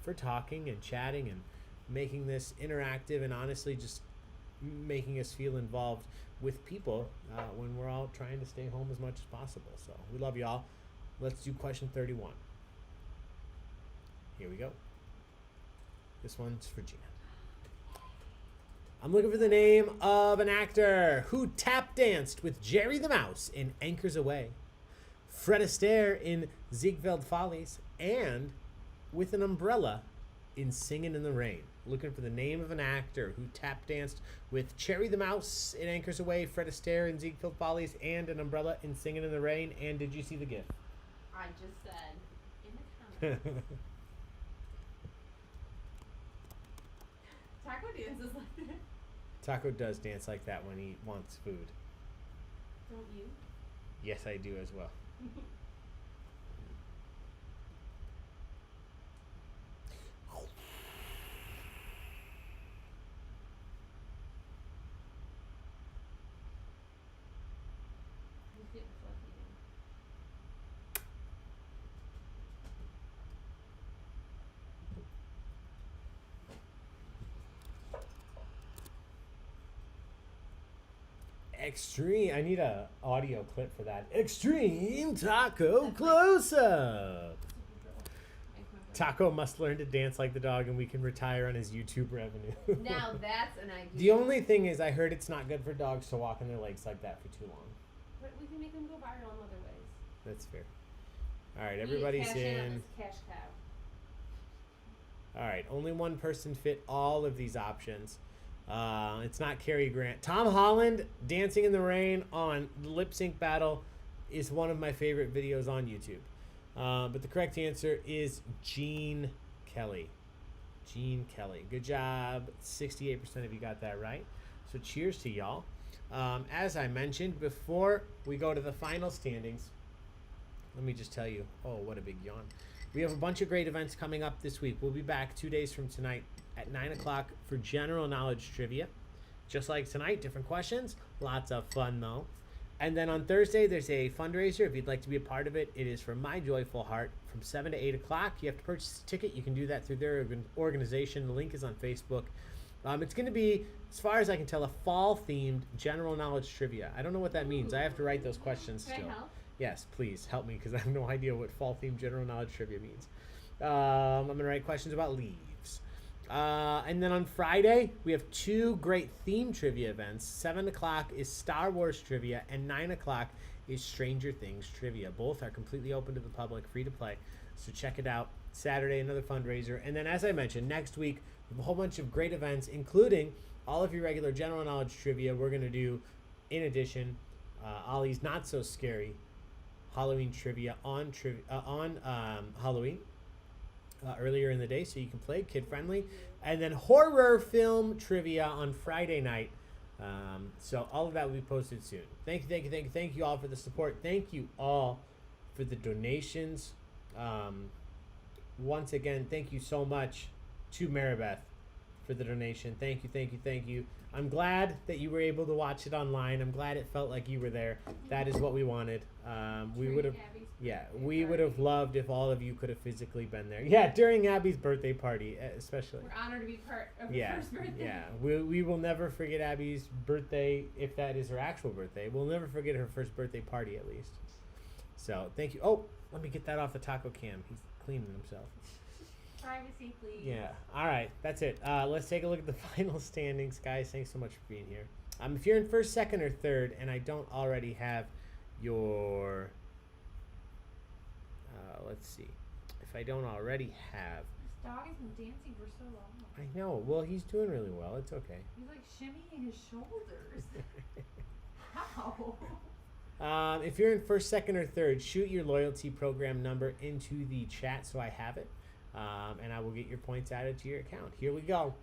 for talking and chatting and making this interactive and honestly just making us feel involved with people when we're all trying to stay home as much as possible. So we love you all. Let's do question 31. Here we go. This one's for Gina. I'm looking for the name of an actor who tap danced with Jerry the Mouse in Anchors Away, Fred Astaire in Ziegfeld Follies, and with an umbrella in Singin' in the Rain. Looking for the name of an actor who tap danced with Cherry the Mouse in Anchors Away, Fred Astaire in Ziegfeld Follies, and an umbrella in Singin' in the Rain. And did you see the GIF? I just said in the comments. Taco dances like that. Taco does dance like that when he wants food. Don't you? Yes, I do as well. He's getting fluffy now. Extreme. I need a audio clip for that. Extreme Taco Close-Up. Taco must learn to dance like the dog, and we can retire on his YouTube revenue. Now that's an idea. The only thing is, I heard it's not good for dogs to walk on their legs like that for too long. But we can make them go viral in other ways. That's fair. All right, We need everybody's cash in on in. this cash cow. All right, only one person fit all of these options. It's not Cary Grant. Tom Holland dancing in the rain on the lip sync battle is one of my favorite videos on YouTube. But the correct answer is Gene Kelly. Gene Kelly. Good job. 68% of you got that right. So cheers to y'all. As I mentioned, before we go to the final standings, let me just tell you, oh, what a big yawn. We have a bunch of great events coming up this week. We'll be back 2 days from tonight at 9 o'clock for general knowledge trivia. Just like tonight, different questions. Lots of fun, though. And then on Thursday, there's a fundraiser. If you'd like to be a part of it, it is for My Joyful Heart from 7 to 8 o'clock. You have to purchase a ticket. You can do that through their organization. The link is on Facebook. It's going to be, as far as I can tell, a fall-themed general knowledge trivia. I don't know what that means. I have to write those questions still. Can I help? Yes, please help me because I have no idea what fall-themed general knowledge trivia means. I'm going to write questions about leaves. And then on Friday, we have 2 great theme trivia events. 7 o'clock is Star Wars trivia, and 9 o'clock is Stranger Things trivia. Both are completely open to the public, free to play. So check it out. Saturday, another fundraiser. And then, as I mentioned, next week, we have a whole bunch of great events, including all of your regular general knowledge trivia. We're going to do, in addition, Ollie's Not So Scary Halloween trivia on Halloween. Earlier in the day, so you can play kid-friendly. And then horror film trivia on Friday night. So all of that will be posted soon. Thank you all for the support. Thank you all for the donations. Once again, thank you so much to Maribeth for the donation. Thank you. I'm glad that you were able to watch it online. I'm glad it felt like you were there. That is what we wanted. We would have loved if all of you could have physically been there. Yeah, during Abby's birthday party, especially. We're honored to be part of her first birthday. Yeah, we will never forget Abby's birthday, if that is her actual birthday. We'll never forget her first birthday party, at least. So, thank you. Oh, let me get that off the taco cam. He's cleaning himself. Privacy, please. Yeah. All right. That's it. Let's take a look at the final standings, guys. Thanks so much for being here. If you're in first, second, or third, and I don't already have your, let's see. If I don't already have. This dog has been dancing for so long. I know. Well, he's doing really well. It's okay. He's like shimmying his shoulders. How? If you're in first, second, or third, shoot your loyalty program number into the chat so I have it. And I will get your points added to your account. Here we go.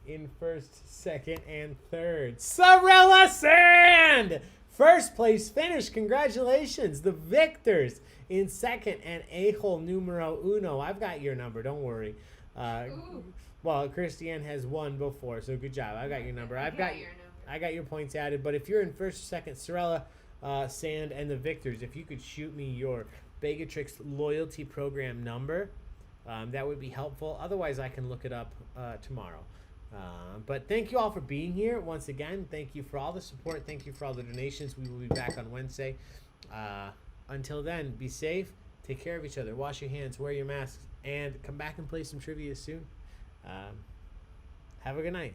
In first, second, and third, Sorella Sand! First place finish. Congratulations. The victors in second and a-hole numero uno. I've got your number. Don't worry. Well, Christiane has won before, so good job. I got your number. I got your points added. But if you're in first or second, Sorella Sand and the victors, if you could shoot me your Baig loyalty program number, that would be helpful. Otherwise, I can look it up tomorrow. But thank you all for being here. Once again, thank you for all the support. Thank you for all the donations. We will be back on Wednesday. Until then, be safe. Take care of each other. Wash your hands. Wear your masks. And come back and play some trivia soon. Have a good night.